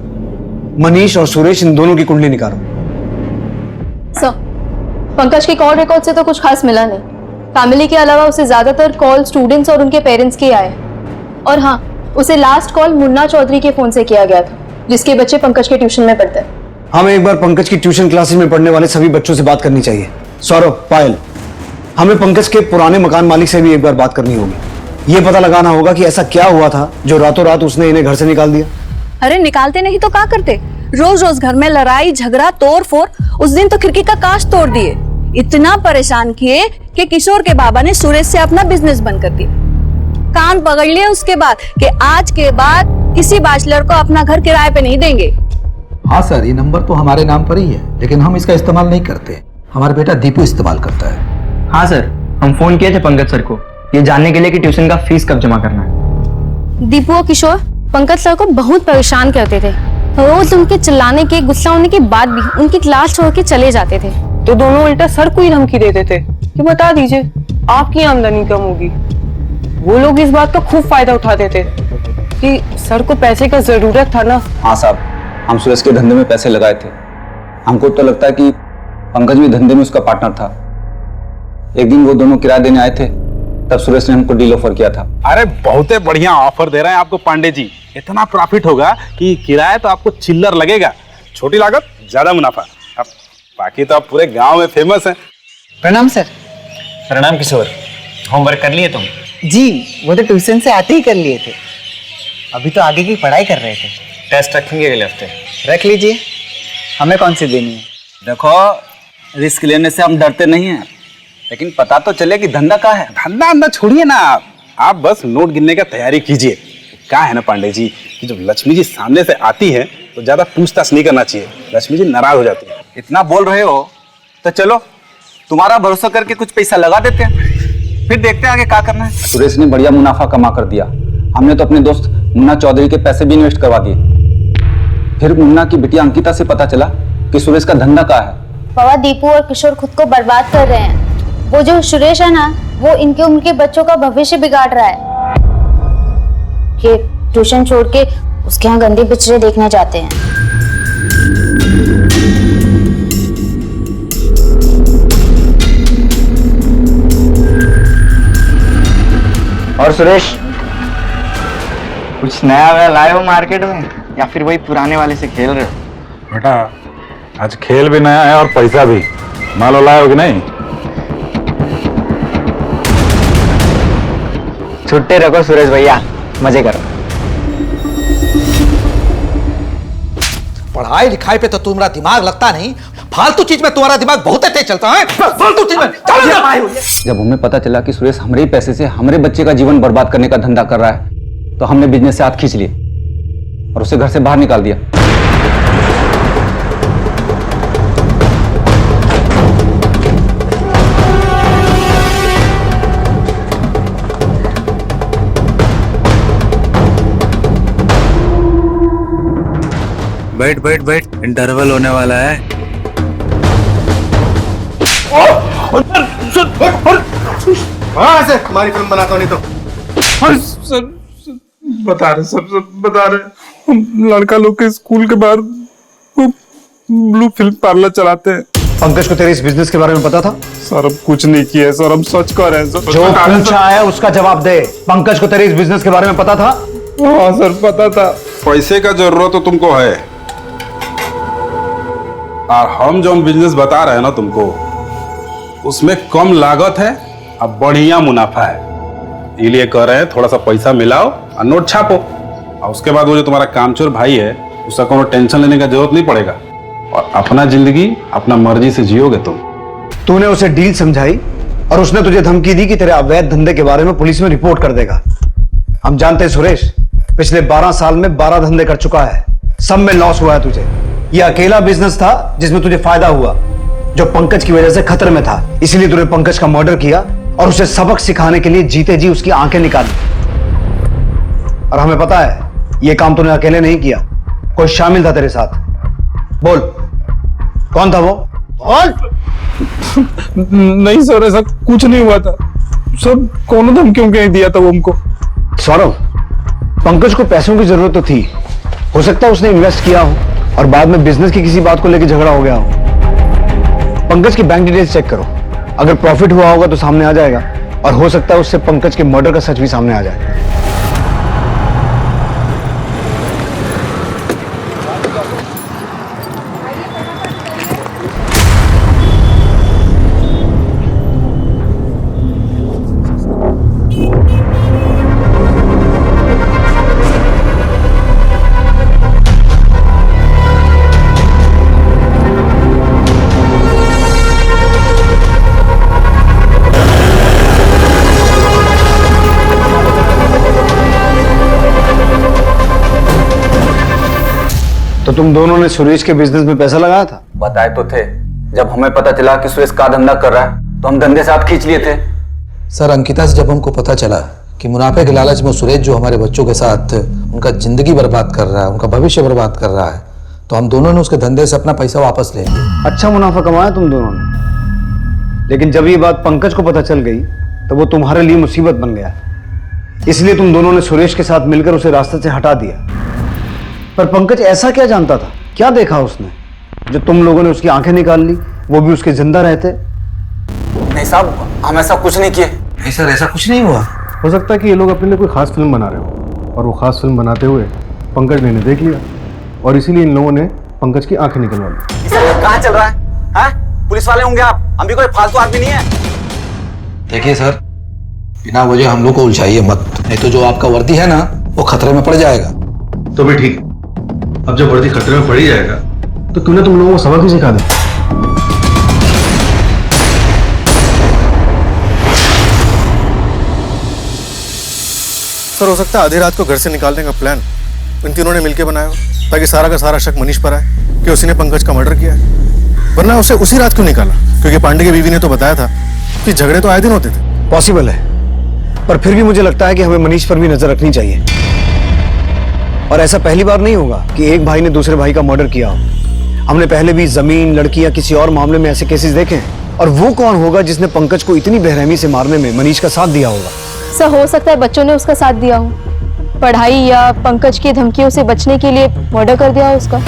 मनीष और सुरेश, इन दोनों की कुंडली निकालो। सर, पंकज के कॉल रिकॉर्ड से तो कुछ खास मिला नहीं। फैमिली के अलावा उसे ज्यादातर कॉल स्टूडेंट्स और उनके पेरेंट्स के आए। और हाँ, उसे लास्ट कॉल मुन्ना चौधरी के फोन से किया गया था, जिसके बच्चे पंकज के ट्यूशन में पढ़ते हैं। हमें एक बार पंकज की ट्यूशन क्लासेस में पढ़ने वाले सभी बच्चों से बात करनी चाहिए। सौरभ, पायल, हमें पंकज के पुराने मकान मालिक से भी एक बार बात करनी होगी। ये पता लगाना होगा कि ऐसा क्या हुआ था जो रातों रात उसने इन्हें घर से निकाल दिया। अरे निकालते नहीं तो क्या करते? रोज रोज घर में लड़ाई झगड़ा तोड़ फोड़। उस दिन तो खिड़की का कांच तोड़ दिए। इतना परेशान किए कि किशोर के बाबा ने सुरेश से अपना बिजनेस बंद कर दिया। कान पकड़ लिए उसके बाद कि आज के बाद किसी बैचलर को अपना घर किराए पे नहीं देंगे। हाँ सर, ये नंबर तो हमारे नाम पर ही है, लेकिन हम इसका इस्तेमाल नहीं करते। हमारा बेटा दीपू इस्तेमाल करता है। हाँ सर, हम फोन किए थे पंकज सर को ये जानने के लिए कि ट्यूशन का फीस कब जमा करना है। दीपू और किशोर पंकज सर को बहुत परेशान करते थे। रोज उनके चिल्लाने के, गुस्सा होने के बाद भी उनकी क्लास छोड़ के चले जाते थे। तो दोनों उल्टा सर को ही धमकी देते थे कि बता दीजिए आपकी आमदनी कम होगी। वो लोग इस बात का खूब फायदा उठाते थे कि सर को पैसे का जरूरत था ना। हाँ साहब, हम सुरेश के धंधे में पैसे लगाए थे। हमको तो लगता है कि पंकज भी धंधे में उसका पार्टनर था। एक दिन वो दोनों किराया देने आए थे, तब सुरेश ने हमको डील ऑफर किया था। अरे बहुत बढ़िया ऑफर दे रहे हैं आपको पांडे जी। इतना प्रॉफिट होगा कि किराया तो आपको चिल्लर लगेगा, छोटी लागत ज्यादा मुनाफा। अब बाकी तो आप पूरे गांव में फेमस हैं। प्रणाम सर। प्रणाम किशोर, होमवर्क कर लिए तुम? जी, वो तो ट्यूशन से आते ही कर लिए थे। अभी तो आगे की पढ़ाई कर रहे थे। टेस्ट रखेंगे अगले हफ्ते। रख लीजिए। हमें कौन सी देनी है? देखो, रिस्क लेने से हम डरते नहीं हैं, लेकिन पता तो चले कि धंधा क्या है। धंधा अंधा छोड़िए ना, आप बस नोट गिनने का तैयारी कीजिए। क्या है ना पांडे जी कि जब लक्ष्मी जी सामने से आती है तो ज्यादा पूछताछ नहीं करना चाहिए, लक्ष्मी जी नाराज हो जाती है। इतना बोल रहे हो तो चलो तुम्हारा भरोसा करके कुछ पैसा लगा देते हैं, फिर देखते हैं आगे क्या करना है। सुरेश ने बढ़िया मुनाफा कमा कर दिया, हमने तो अपने दोस्त मुन्ना चौधरी के पैसे भी इन्वेस्ट करवा दिए। फिर मुन्ना की बिटिया अंकिता से पता चला कि सुरेश का धंधा क्या है। बाबा दीपू और किशोर खुद को बर्बाद कर रहे हैं। वो जो सुरेश है ना, वो इनके उनके बच्चों का भविष्य बिगाड़ रहा है। ये ट्यूशन छोड़ के उसके यहाँ गंदे पिक्चरें देखने जाते हैं। और सुरेश, कुछ नया वया लाए हो मार्केट में या फिर वही पुराने वाले से खेल रहे हो? बेटा आज खेल भी नया है और पैसा भी, मालो लाए हो कि नहीं? छुट्टे रखो सुरेश भैया, मजे करो। पढ़ाई लिखाई पे तो तुम्हारा दिमाग लगता नहीं, फालतू चीज में तुम्हारा दिमाग बहुत तेज चलता है। फालतू चीज में जब हमें पता चला कि सुरेश हमारे ही पैसे से हमारे बच्चे का जीवन बर्बाद करने का धंधा कर रहा है, तो हमने बिजनेस से हाथ खींच लिए और उसे घर से बाहर निकाल दिया। बैठ बैठ बैठ, इंटरवल होने वाला है। ऐसे हमारी फिल्म बनाता नहीं तो सर बता रहे, सब बता रहे, हम लड़का लोग के स्कूल के बाहर वो ब्लू फिल्म पार्लर चलाते हैं। पंकज को तेरे इस बिजनेस के बारे में पता था? सर अब कुछ नहीं किया सर, हम सच कह रहे हैं सर। जो पूछा है उसका जवाब दे। पंकज को तेरे इस बिजनेस के बारे में पता था? हाँ सर पता था। पैसे का जरूरत तो तुमको है, और हम जो बिजनेस बता रहे हैं ना तुमको, उसमें कम लागत है और बढ़िया मुनाफा है। इसलिए कह रहे हैं थोड़ा सा पैसा मिलाओ और नोट छापो, और उसके बाद वो जो तुम्हारा कामचोर भाई है उसका कोनो टेंशन लेने का जरूरत नहीं पड़ेगा, और अपना जिंदगी अपना मर्जी से जियोगे तुम। तूने उसे डील समझाई और उसने तुझे धमकी दी कि तेरे अवैध धंधे के बारे में पुलिस में रिपोर्ट कर देगा। हम जानते हैं सुरेश, पिछले 12 साल में 12 धंधे कर चुका है, सब में लॉस हुआ है तुझे। यह अकेला बिजनेस था जिसमें तुझे फायदा हुआ, जो पंकज की वजह से खतरे में था। इसीलिए तूने पंकज का मर्डर किया और उसे सबक सिखाने के लिए जीते जी उसकी आंखें निकाली। और हमें पता है यह काम तूने अकेले नहीं किया, कोई शामिल था तेरे साथ। बोल कौन था वो? बोल। नहीं सर, ऐसा कुछ नहीं हुआ था सर, कौन धमकियों के दिया था वो हमको। सौरभ, पंकज को पैसों की जरूरत तो थी, हो सकता है उसने इन्वेस्ट किया हो और बाद में बिजनेस की किसी बात को लेकर झगड़ा हो गया हो। पंकज की बैंक डिटेल्स चेक करो, अगर प्रॉफिट हुआ होगा तो सामने आ जाएगा, और हो सकता है उससे पंकज के मर्डर का सच भी सामने आ जाए। तो तुम दोनों ने सुरेश के बिजनेस में पैसा लगाया था? बताए तो थे, जब हमें पता चला कि सुरेश का धंधा कर रहा है तो हम धंधे से हाथ खींच लिए थे। सर, अंकिता से जब हमको पता चला कि मुनाफे के लालच में सुरेश जो हमारे बच्चों के साथ उनका जिंदगी बर्बाद कर रहा है, उनका भविष्य बर्बाद कर रहा है, तो हम दोनों ने उसके धंधे से अपना पैसा वापस ले लिया। अच्छा मुनाफा कमाया तुम दोनों ने, लेकिन जब ये बात पंकज को पता चल गई तो वो तुम्हारे लिए मुसीबत बन गया। इसलिए तुम दोनों ने सुरेश के साथ मिलकर उसे रास्ते से हटा दिया। पर पंकज ऐसा क्या जानता था, क्या देखा उसने जो तुम लोगों ने उसकी आंखें निकाल ली, वो भी उसके जिंदा रहते? नहीं साहब, हम ऐसा कुछ नहीं किए। नहीं सर, ऐसा कुछ नहीं हुआ। हो सकता है कि ये लोग अपने लिए कोई खास फिल्म बना रहे हो, और वो खास फिल्म बनाते हुए पंकज ने देख लिया, और इसीलिए इन लोगों ने पंकज की आंखें निकलवा ली। कहाँ चल रहा है? पुलिस वाले होंगे आप, हम भी कोई फालतू आदमी नहीं है। देखिए सर, बिना वजह हम लोग को उलझाइए मत, नहीं तो जो आपका वर्दी है ना वो खतरे में पड़ जाएगा। तो भी ठीक, अब जब वर्दी खतरे में पड़ ही जाएगा तो क्यों ना तुम लोगों को सबक ही सिखा दे। सर, हो सकता है आधी रात को घर से निकालने का प्लान इन तीनों ने मिलकर बनाया हो, ताकि सारा का सारा शक मनीष पर आए कि उसी ने पंकज का मर्डर किया है। वरना उसे उसी रात क्यों निकाला? क्योंकि पांडे की बीवी ने तो बताया था कि झगड़े तो आए दिन होते थे। पॉसिबल है, पर फिर भी मुझे लगता है कि हमें मनीष पर भी नजर रखनी चाहिए। और ऐसा पहली बार नहीं होगा कि एक भाई ने दूसरे भाई का मर्डर किया हो। हमने पहले भी जमीन, लड़की या किसी और मामले में ऐसे केसेस देखे हैं। और वो कौन होगा जिसने पंकज को इतनी बेरहमी से मारने में मनीष का साथ दिया होगा? सर, हो सकता है बच्चों ने उसका साथ दिया हो, पढ़ाई या पंकज की धमकियों से बचने के लिए मर्डर कर दिया हो उसका।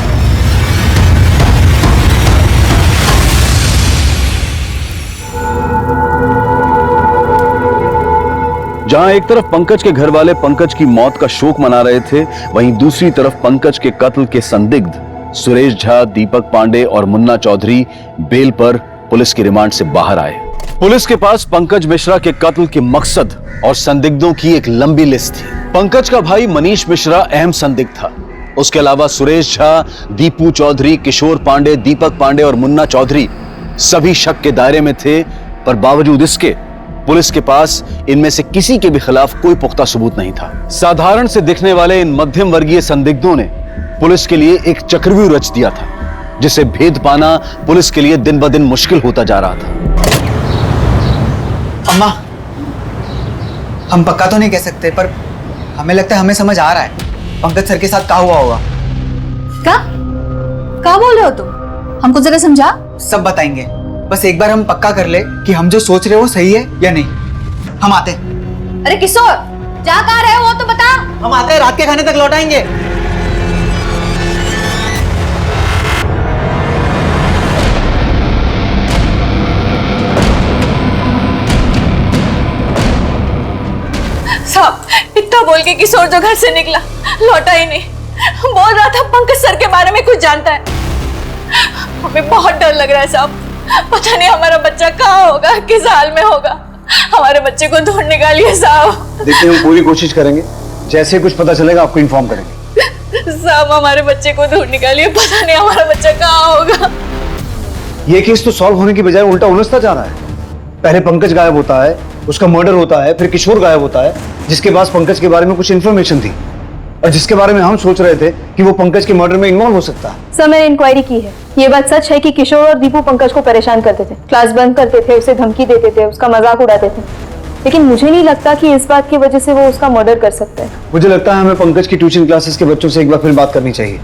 जहां एक तरफ पंकज के घर वाले पंकज की मौत का शोक मना रहे थे, वहीं दूसरी तरफ पंकज के कत्ल के संदिग्ध सुरेश झा, दीपक पांडे और मुन्ना चौधरी बेल पर पुलिस की रिमांड से बाहर आए। पुलिस के पास पंकज मिश्रा के कत्ल के मकसद और संदिग्धों की एक लंबी लिस्ट थी। पंकज का भाई मनीष मिश्रा अहम संदिग्ध था। उसके अलावा सुरेश झा, दीपू चौधरी, किशोर पांडे, दीपक पांडे और मुन्ना चौधरी सभी शक के दायरे में थे। पर बावजूद इसके पुलिस के पास इनमें से किसी के भी खिलाफ कोई पुख्ता सबूत नहीं था। साधारण से दिखने वाले इन मध्यम वर्गीय संदिग्धों ने पुलिस के लिए एक चक्रव्यूह रच दिया था, जिसे भेद पाना पुलिस के लिए दिन ब दिन मुश्किल होता जा रहा था। अम्मा, हम पक्का तो नहीं कह सकते, पर हमें लगता है हमें समझ आ रहा है पंकज सर के साथ क्या हुआ होगा। क्या बोल रहे हो तुम? हमको जरा समझा। सब बताएंगे, बस एक बार हम पक्का कर ले कि हम जो सोच रहे हो सही है या नहीं। हम आते। अरे किशोर, जा कहाँ रहे हो वो तो बता। हम आते हैं, रात के खाने तक लौट आएंगे। साहब, इतना बोल के किशोर जो घर से निकला लौटा ही नहीं। बोल रहा था पंकज सर के बारे में कुछ जानता है। हमें बहुत डर लग रहा है साहब, पता नहीं हमारा बच्चा कहाँ होगा, किस हाल में होगा। हमारे बच्चे को ढूंढ निकालिए साहब। देखिए, हम पूरी कोशिश करेंगे, जैसे कुछ पता चलेगा आपको इन्फॉर्म करेंगे। साहब, हमारे बच्चे को ढूंढ निकालिए, पता नहीं हमारा बच्चा कहाँ होगा। ये केस तो सॉल्व होने की बजाय उल्टा उलझता जा रहा है। पहले पंकज गायब होता है, उसका मर्डर होता है, फिर किशोर गायब होता है, जिसके पास पंकज के बारे में कुछ इन्फॉर्मेशन थी और जिसके बारे में हम सोच रहे थे कि वो पंकज के मर्डर में इन्वॉल्व हो सकता है। सर, मैंने इंक्वायरी की है। ये बात सच है कि किशोर और दीपू पंकज को परेशान करते थे, क्लास बंद करते थे, उसे धमकी देते थे, उसका मजाक उड़ाते थे। लेकिन मुझे नहीं लगता कि इस बात की वजह से वो उसका मर्डर कर सकता है। मुझे लगता है हमें पंकज की ट्यूशन क्लासेस के बच्चों से एक बार फिर बात करनी चाहिए।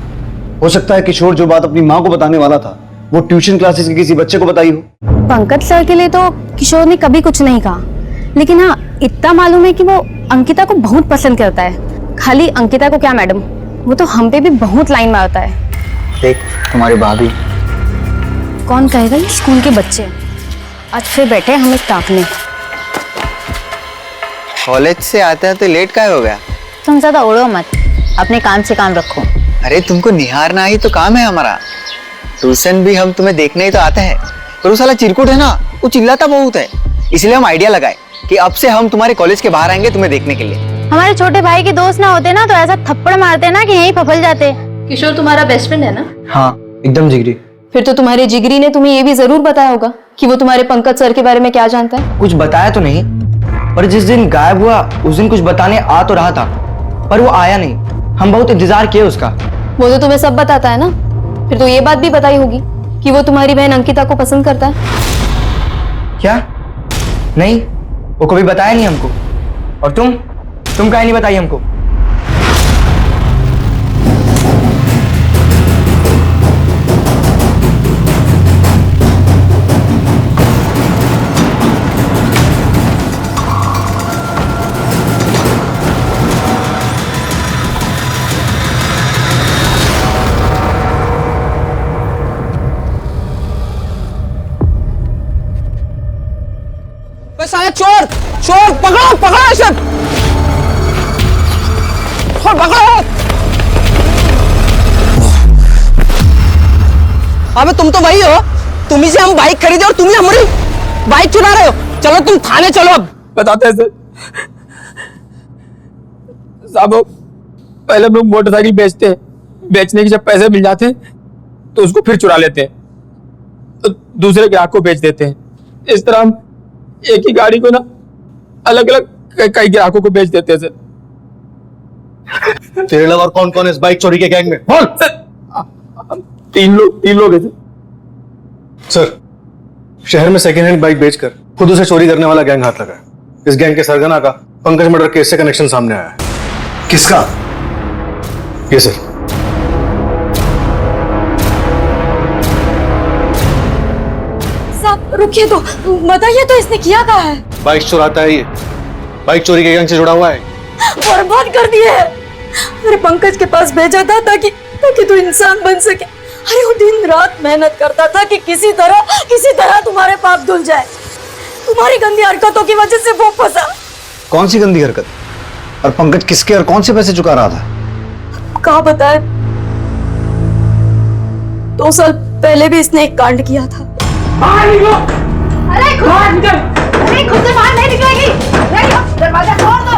हो सकता है किशोर जो बात अपनी माँ को बताने वाला था वो ट्यूशन क्लासेस के किसी बच्चे को बताई हो। पंकज सर के लिए तो किशोर ने कभी कुछ नहीं कहा, लेकिन हाँ इतना मालूम है कि वो अंकिता को बहुत पसंद करता है। खाली अंकिता को क्या मैडम, वो तो हम पे भी बहुत लाइन मारता है। देख, तुम्हारी भाभी। कौन कहेगा ये स्कूल के बच्चे। आज फिर बैठे हमें ताकने। कॉलेज से आते हैं तो लेट क्या हो गया? तुम ज्यादा उड़ो मत, अपने काम से काम रखो। अरे तुमको निहारना ही तो काम है हमारा। ट्यूशन भी हम तुम्हें देखने ही तो आते हैं, पर वो साला चिरकुट है ना, वो चिल्लाता बहुत है। इसलिए हम आइडिया लगाए कि अब से हम तुम्हारे कॉलेज के बाहर आएंगे तुम्हें देखने के लिए। हमारे छोटे भाई के दोस्त ना होते ना तो ऐसा थप्पड़ मारते ना कि यहीं फफल जाते। किशोर तुम्हारा बेस्ट फ्रेंड है ना? हाँ, एकदम जिगरी। फिर तो तुम्हारे जिगरी ने तुम्हें ये भी जरूर बताया होगा कि वो तुम्हारे पंकज सर के बारे में क्या जानता है। कुछ बताया तो नहीं, पर जिस दिन गायब हुआ उस दिन कुछ बताने आ तो रहा था, पर वो आया नहीं। हम बहुत इंतजार किए उसका। वो तो तुम्हें सब बताता है ना, फिर तो ये बात भी बताई होगी कि वो तुम्हारी बहन अंकिता को पसंद करता है। क्या? नहीं, वो कभी बताया नहीं हमको। और तुम काहे नहीं बताई हमको? चोर चोर पकड़ो पकड़ो इसे, पकड़ो। अबे तुम तो वही हो, तुम्ही से हम बाइक खरीदे और तुम ही हमारी बाइक चुरा रहे हो। चलो तुम थाने चलो। अब बताते हैं सर। साहब, पहले हम लोग मोटरसाइकिल बेचते हैं, बेचने के जब पैसे मिल जाते हैं तो उसको फिर चुरा लेते हैं, तो दूसरे ग्राहक को बेच देते हैं। इस तरह हम एक ही गाड़ी को ना अलग अलग कई ग्राहकों को बेच देते हैं सर। तेरे अलावा और कौन कौन है इस बाइक चोरी के गैंग में? बोल। तीन लोग हैं सर, शहर में सेकेंड हैंड बाइक बेचकर खुद उसे चोरी करने वाला गैंग हाथ लगा है। इस गैंग के सरगना का पंकज मर्डर केस से कनेक्शन सामने आया है। किसका? ये सर। साहब रुकिए तो, बताइए तो इसने किया क्या है? बाइक चुराता है ये, बाइक चोरी के गैंग से जुड़ा हुआ है। बर्बाद कर दिए है। अरे पंकज के पास भेजा था ताकि तू इंसान बन सके। अरे वो दिन रात मेहनत करता था कि किसी तरह तुम्हारे पाप धुल जाए। तुम्हारी गंदी हरकतों की वजह से वो फंसा। कौन सी गंदी हरकत? और पंकज किसके और कौन से पैसे चुका रहा था? कहा बताए, 2 साल पहले भी इसने एक कांड किया था। अरे खुद से बाहर नहीं निकलेगी। दरवाजा तोड़ दो।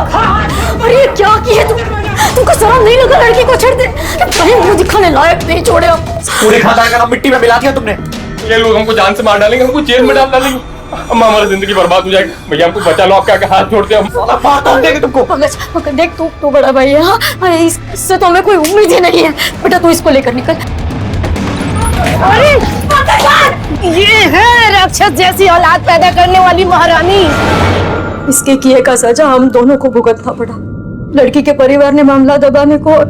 अरे ये क्या किए तुमको शर्म नहीं लगा? लड़की को छोड़ दे, कहीं मुंह दिखाने लायक नहीं छोड़े हम। पूरे खानदान का नाम मिट्टी में मिला दिया तुमने। ये लोग हमको जान से मार डालेंगे, हमको जेल में डाल डालेंगे। अम्मा हमारी जिंदगी बर्बाद हो जाएगी। भैया हमको बचा लो, आपके आगे हाथ जोड़ते हैं हम। मार तोड़ देंगे तुमको। पंकज देख, तू बड़ा भाई है। हाँ, इससे तो हमें कोई उम्मीद ही नहीं है। बेटा तू इसको लेकर निकल। अरे ये है राक्षस जैसी औलाद पैदा करने वाली महारानी। इसके किए का सजा हम दोनों को भुगतना पड़ा। लड़की के परिवार ने मामला दबाने को और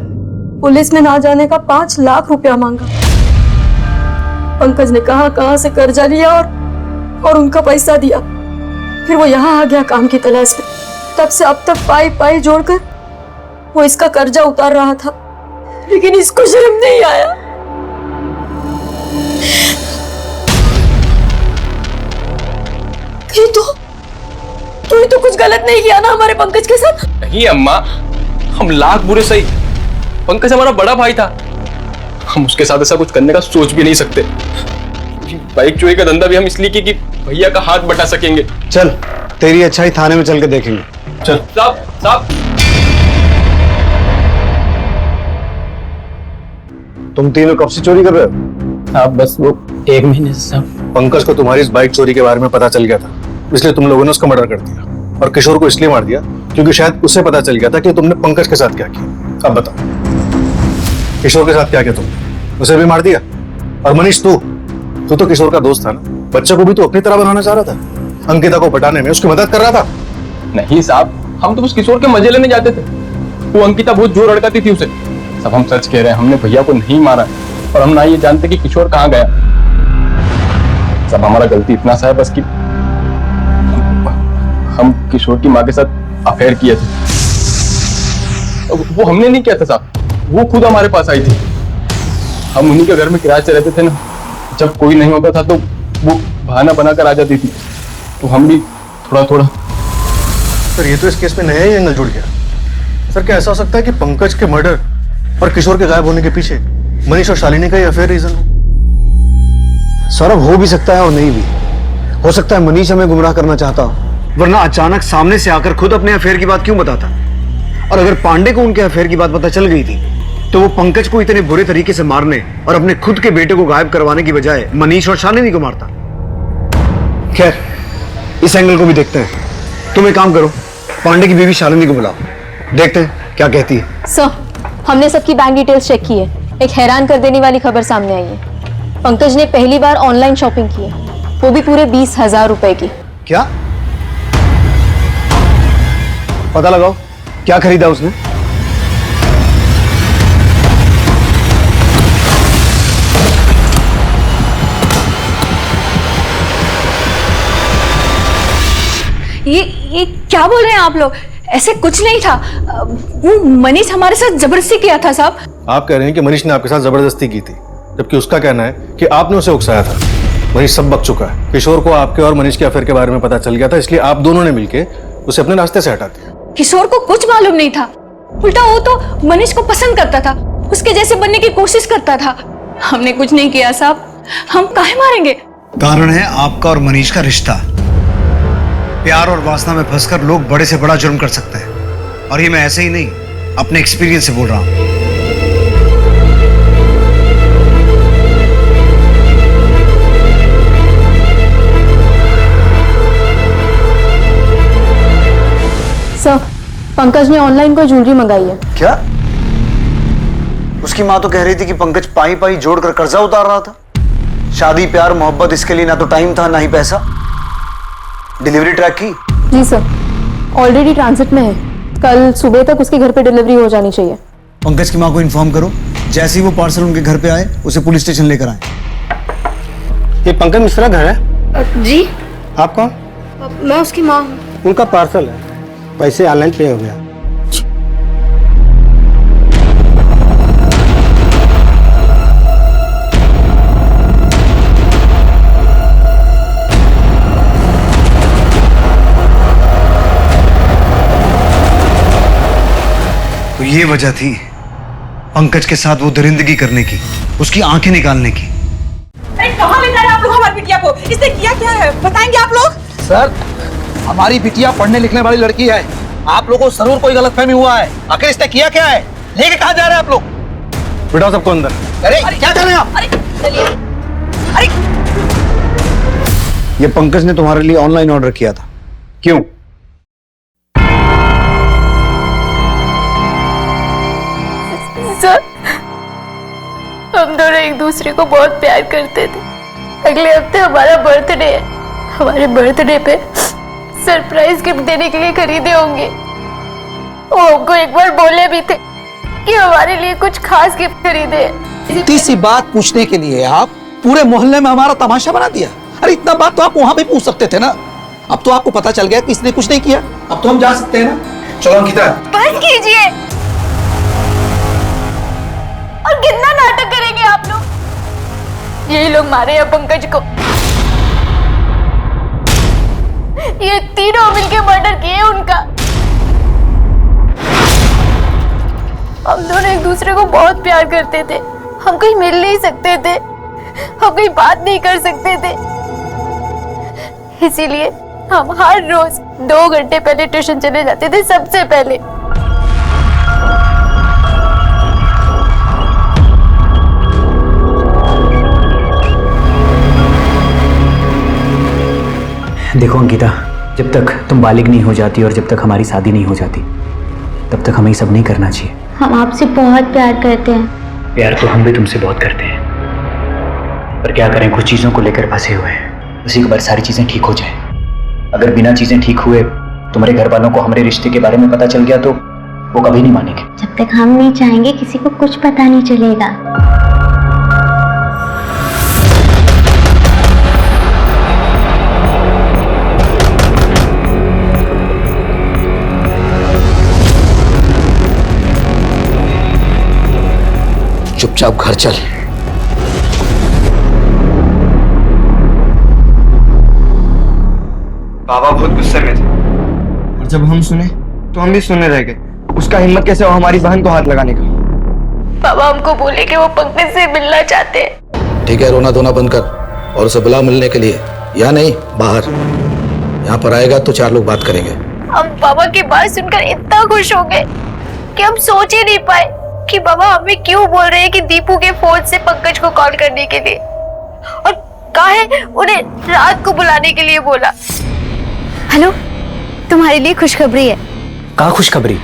पुलिस में ना जाने का 5 लाख रुपया मांगा। पंकज ने कहां से कर्जा लिया और उनका पैसा दिया। फिर वो यहाँ आ गया काम की तलाश में। तब से अब तक पाई जोड़कर वो इसका कर्जा उतार रहा था, लेकिन इसको शर्म नहीं आया। तू तो कुछ गलत नहीं किया ना हमारे पंकज के साथ? नहीं अम्मा, हम लाख बुरे सही, पंकज हमारा बड़ा भाई था। हम उसके साथ ऐसा कुछ करने का सोच भी नहीं सकते। बाइक चोरी का धंधा भी हम इसलिए कि भैया का हाथ बटा सकेंगे। चल, तेरी अच्छाई थाने में चल के देखेंगे। चल। साहब तुम तीनों कब से चोरी कर रहे हो? आप बस वो 1 महीने से साहब। पंकज को तुम्हारी इस बाइक चोरी के बारे में पता चल गया था, इसलिए तुम लोगों ने उसका मर्डर कर दिया। और किशोर को इसलिए मार दिया क्योंकि शायद उससे पता चल गया था कि तुमने पंकज के साथ क्या किया। अब बताओ, किशोर के साथ क्या किया तुमने? उसे भी मार दिया। और मनीष, तू तो किशोर का दोस्त था ना, बच्चे को भी तो अपनी तरह बनाना चाह रहा था। अंकिता को पटाने में उसकी मदद कर रहा था। नहीं साहब, हम तो बस किशोर के मजे लेने जाते थे। वो अंकिता बहुत जोर अड़काती थी उसे। सब हम सच कह रहे हैं, हमने भैया को नहीं मारा और हम ना ये जानते कि किशोर कहाँ गया। सब हमारा गलती इतना सा है बस कि हम किशोर की माँ के साथ अफेयर किए थे। वो हमने नहीं किया था साहब, वो खुद हमारे पास आई थी। हम उन्हीं के घर में किराए से रहते थे ना। जब कोई नहीं होता था तो वो बहाना बनाकर आ जाती थी, तो हम भी थोड़ा। सर, ये तो इस केस में नया ही एंगल जुड़ गया। सर, क्या ऐसा हो सकता है कि पंकज के मर्डर और किशोर के गायब होने के पीछे मनीष और शालिनी का ही अफेयर रीजन हो? सौरभ, हो भी सकता है और नहीं भी हो सकता है। मनीष हमें गुमराह करना चाहता हो, वरना अचानक सामने से आकर खुद अपने अफेयर की बात क्यों बताता? और अगर पांडे को उनके अफेयर की बात पता चल गई थी तो वो पंकज को इतने बुरे तरीके से मारने और अपने खुद के बेटे को गायब करवाने की बजाय मनीष और शालिनी को मारता। खैर, इस एंगल को भी देखते हैं। तुम एक काम करो, पांडे की बीवी शालिनी को बुलाओ, देखते हैं क्या कहती है। सर, हमने सबकी बैंक डिटेल्स चेक की है। एक हैरान कर देने वाली खबर सामने आई है। पंकज ने पहली बार ऑनलाइन शॉपिंग की है, वो भी पूरे 20,000 रुपए की। क्या? पता लगाओ क्या खरीदा उसने। ये क्या बोल रहे हैं आप लोग? ऐसे कुछ नहीं था। वो मनीष हमारे साथ जबरदस्ती किया था साहब। आप कह रहे हैं कि मनीष ने आपके साथ जबरदस्ती की थी, जबकि उसका कहना है कि आपने उसे उकसाया था। मनीष सब बक चुका है। किशोर को आपके और मनीष के अफेयर के बारे में पता चल गया था, इसलिए आप दोनों ने मिलकर उसे अपने रास्ते से हटा दिया। किशोर को कुछ मालूम नहीं था, उल्टा वो तो मनीष को पसंद करता था, उसके जैसे बनने की कोशिश करता था। हमने कुछ नहीं किया साहब, हम काहे मारेंगे? कारण है आपका और मनीष का रिश्ता। प्यार और वासना में फंसकर लोग बड़े से बड़ा जुर्म कर सकते हैं, और ये मैं ऐसे ही नहीं, अपने एक्सपीरियंस से बोल रहा हूं। सर, पंकज ने ऑनलाइन कोई ज्वेलरी मंगाई है। क्या? उसकी माँ तो कह रही थी कि पंकज पाई पाई जोड़कर कर्जा उतार रहा था। शादी प्यार मोहब्बत इसके लिए ना तो टाइम था ना ही पैसा। डिलीवरी ट्रैक की? जी सर, ऑलरेडी ट्रांजिट में है। कल सुबह तक उसके घर पे डिलीवरी हो जानी चाहिए। पंकज की माँ को इन्फॉर्म करो, जैसे ही वो पार्सल उनके घर पे आए उसे पुलिस स्टेशन लेकर आए। ये पंकज मिश्रा घर है? जी। आप कौन? मैं उसकी माँ हूँ। उनका पार्सल है, पैसे ऑनलाइन पे हो गया। तो ये वजह थी पंकज के साथ वो दरिंदगी करने की, उसकी आंखें निकालने की। अरे कहाँ ले जा रहे हैं आप लोग हमारी बिटिया को? इसने किया क्या है बताएंगे आप लोग? सर, हमारी बिटिया पढ़ने लिखने वाली लड़की है। आप लोगों को जरूर कोई गलतफहमी हुआ है। आखिर इसने किया क्या है? लेके कहाँ जा रहे हैं आप लोग? बिठाओ सबको अंदर। अरे क्या कर रहे हैं आप? अरे ये पंकज ने तुम्हारे लिए ऑनलाइन ऑर्डर किया था। क्यों? सर, हम दोनों एक दूसरे को बहुत प्यार करते थे। अगले हफ्ते हमारा बर्थडे है। हमारे बर्थडे पे सरप्राइज गिफ्ट देने के लिए खरीदे होंगे। वो हमको एक बार बोले भी थे कि हमारे लिए कुछ खास गिफ्ट खरीदे। इतनी सी बात पूछने के लिए आप पूरे मोहल्ले में हमारा तमाशा बना दिया। अरे इतना बात तो आप वहां पे पूछ सकते थे ना। अब तो आपको पता चल गया कि इसने कुछ नहीं किया। अब तो हम जा सकते हैं ना। चलो अंकिता, बंद कीजिए। और कितना नाटक करेंगे आप लोग? यही लोग मारे हैं पंकज को। ये तीनों मिलके मर्डर किए उनका। हम दोनों एक दूसरे को बहुत प्यार करते थे। हम कहीं मिल नहीं सकते थे, हम कहीं बात नहीं कर सकते थे। इसीलिए हम हर रोज 2 घंटे पहले ट्यूशन चले जाते थे, सबसे पहले। देखो अंकिता, जब तक तुम बालिग नहीं हो जाती और जब तक हमारी शादी नहीं हो जाती, तब तक हमें ये सब नहीं करना चाहिए। हम आपसे बहुत प्यार करते हैं। प्यार तो हम भी तुमसे बहुत करते हैं, पर क्या करें, कुछ चीज़ों को लेकर फंसे हुए हैं। उसी के बाद सारी चीज़ें ठीक हो जाएं। अगर बिना चीज़ें ठीक हुए तुम्हारे घर वालों को हमारे रिश्ते के बारे में पता चल गया तो वो कभी नहीं मानेंगे। जब तक हम नहीं चाहेंगे किसी को कुछ पता नहीं चलेगा। चुपचाप घर चल। बाबा बहुत गुस्से में थे और जब हम सुने तो हम भी सुनने रह गए। उसका हिम्मत कैसे हो हमारी बहन को हाथ लगाने का? पापा हमको बोले कि वो पंकज से मिलना चाहते हैं। ठीक है, रोना धोना बंद कर और उसे बुला मिलने के लिए। या नहीं, बाहर। यहाँ पर आएगा तो 4 लोग बात करेंगे। हम पापा की बात सुनकर इतना खुश हो गए कि हम सोच ही नहीं पाए कि बाबा हमें क्यों बोल रहे हैं कि दीपू के फोन से पंकज को कॉल करने के लिए, और काहे उन्हें रात को बुलाने के लिए बोला। हेलो, तुम्हारे लिए खुशखबरी है। कहाँ खुशखबरी?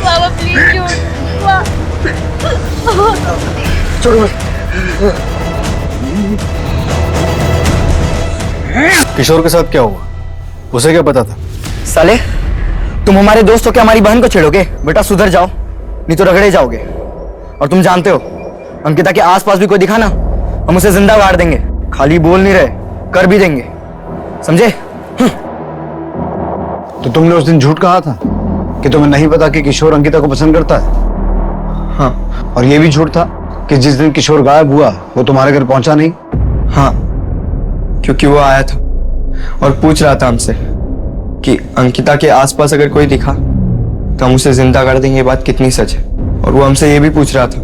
बाबा प्लीज छोड़ो। किशोर के साथ क्या हुआ? उसे क्या पता था? साले, तुम हमारे दोस्त हो क्या हमारी बहन को छेड़ोगे? बेटा सुधर जाओ, नहीं तो रगड़े जाओगे। और तुम जानते हो अंकिता के आसपास भी कोई दिखा ना, हम उसे जिंदा गाड़ देंगे। खाली बोल नहीं रहे, कर भी देंगे, समझे? तो तुमने उस दिन झूठ कहा था कि तुम्हें नहीं पता कि किशोर अंकिता को पसंद करता है। हाँ। और ये भी झूठ था कि जिस दिन किशोर गायब हुआ वो तुम्हारे घर पहुंचा नहीं। हाँ, क्योंकि वो आया था और पूछ रहा था हमसे कि अंकिता के आसपास अगर कोई दिखा तो हम उसे जिंदा कर देंगे। ये बात कितनी सच है? और वो हमसे ये भी पूछ रहा था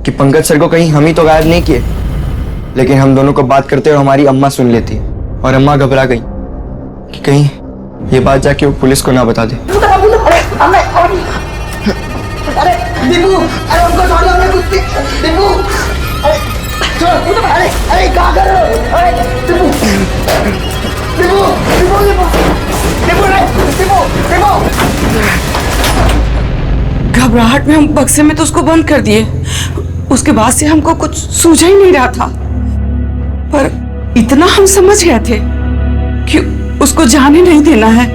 कि पंकज सर को कहीं हम ही तो गायब नहीं किए, लेकिन हम दोनों को बात करते हुए हमारी अम्मा सुन लेती और अम्मा घबरा गई कि कहीं ये बात जाके वो पुलिस को ना बता दे। अरे दीपू, अरे हमको छोड़ दो, हमने कुछ दीपू, अरे छोड़, अरे अरे क्या कर रहे हो? अरे दीपू, दीपू, दीपू, दीपू, दीपू, दीपू। घबराहट में हम बक्से में तो उसको बंद कर दिए। उसके बाद से हमको कुछ सूझा ही नहीं रहा था, पर इतना हम समझ गए थे कि उसको जाने नहीं देना है।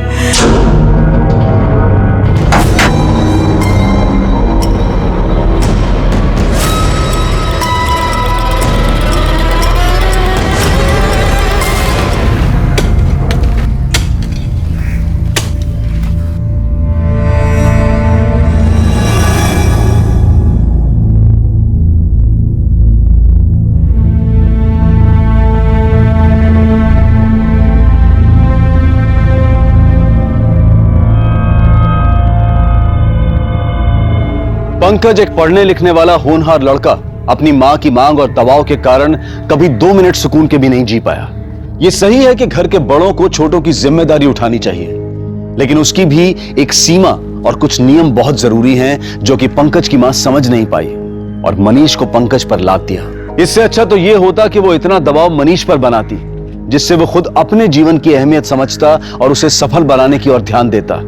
पंकज एक पढ़ने लिखने वाला होनहार लड़का अपनी मां की मांग और दबाव के कारण कभी 2 मिनट सुकून के भी नहीं जी पाया। यह सही है कि घर के बड़ों को छोटों की जिम्मेदारी उठानी चाहिए, लेकिन उसकी भी एक सीमा और कुछ नियम बहुत जरूरी हैं जो कि पंकज की मां समझ नहीं पाई और मनीष को पंकज पर लाद दिया। इससे अच्छा तो यह होता कि वो इतना दबाव मनीष पर बनाती जिससे वो खुद अपने जीवन की अहमियत समझता और उसे सफल बनाने की ओर ध्यान देता,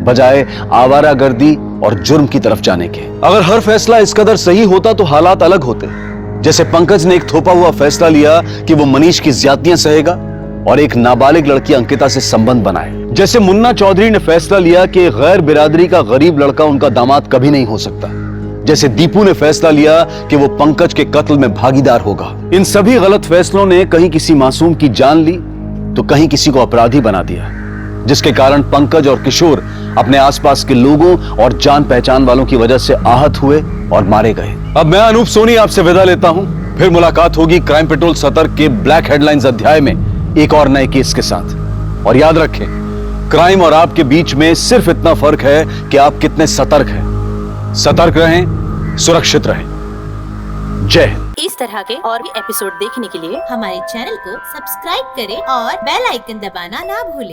बजाय आवारागर्दी और जुर्म की तरफ जाने के। अगर हर फैसला इस कदर सही होता तो हालात अलग होते। जैसे पंकज ने एक थोपा हुआ फैसला लिया कि वो मनीष की ज्यादतियां सहेगा और एक नाबालिग लड़की अंकिता से संबंध बनाए। जैसे मुन्ना चौधरी ने फैसला लिया कि गैर बिरादरी का गरीब लड़का उनका दामाद कभी नहीं हो सकता। जैसे दीपू ने फैसला लिया कि वो पंकज के कत्ल में भागीदार होगा। इन सभी गलत फैसलों ने कहीं किसी मासूम की जान ली तो कहीं किसी को अपराधी बना दिया, जिसके कारण पंकज और किशोर अपने आसपास के लोगों और जान पहचान वालों की वजह से आहत हुए और मारे गए। अब मैं अनूप सोनी आपसे विदा लेता हूं। फिर मुलाकात होगी क्राइम पेट्रोल सतर्क के ब्लैक हेडलाइंस अध्याय में एक और नए केस के साथ। और याद रखें, क्राइम और आपके बीच में सिर्फ इतना फर्क है कि आप कितने सतर्क हैं। सतर्क रहें, सुरक्षित रहें। जय हिंद। इस तरह के और भी एपिसोड देखने के लिए हमारे चैनल को सब्सक्राइब करें और बेल आइकन दबाना ना भूलें।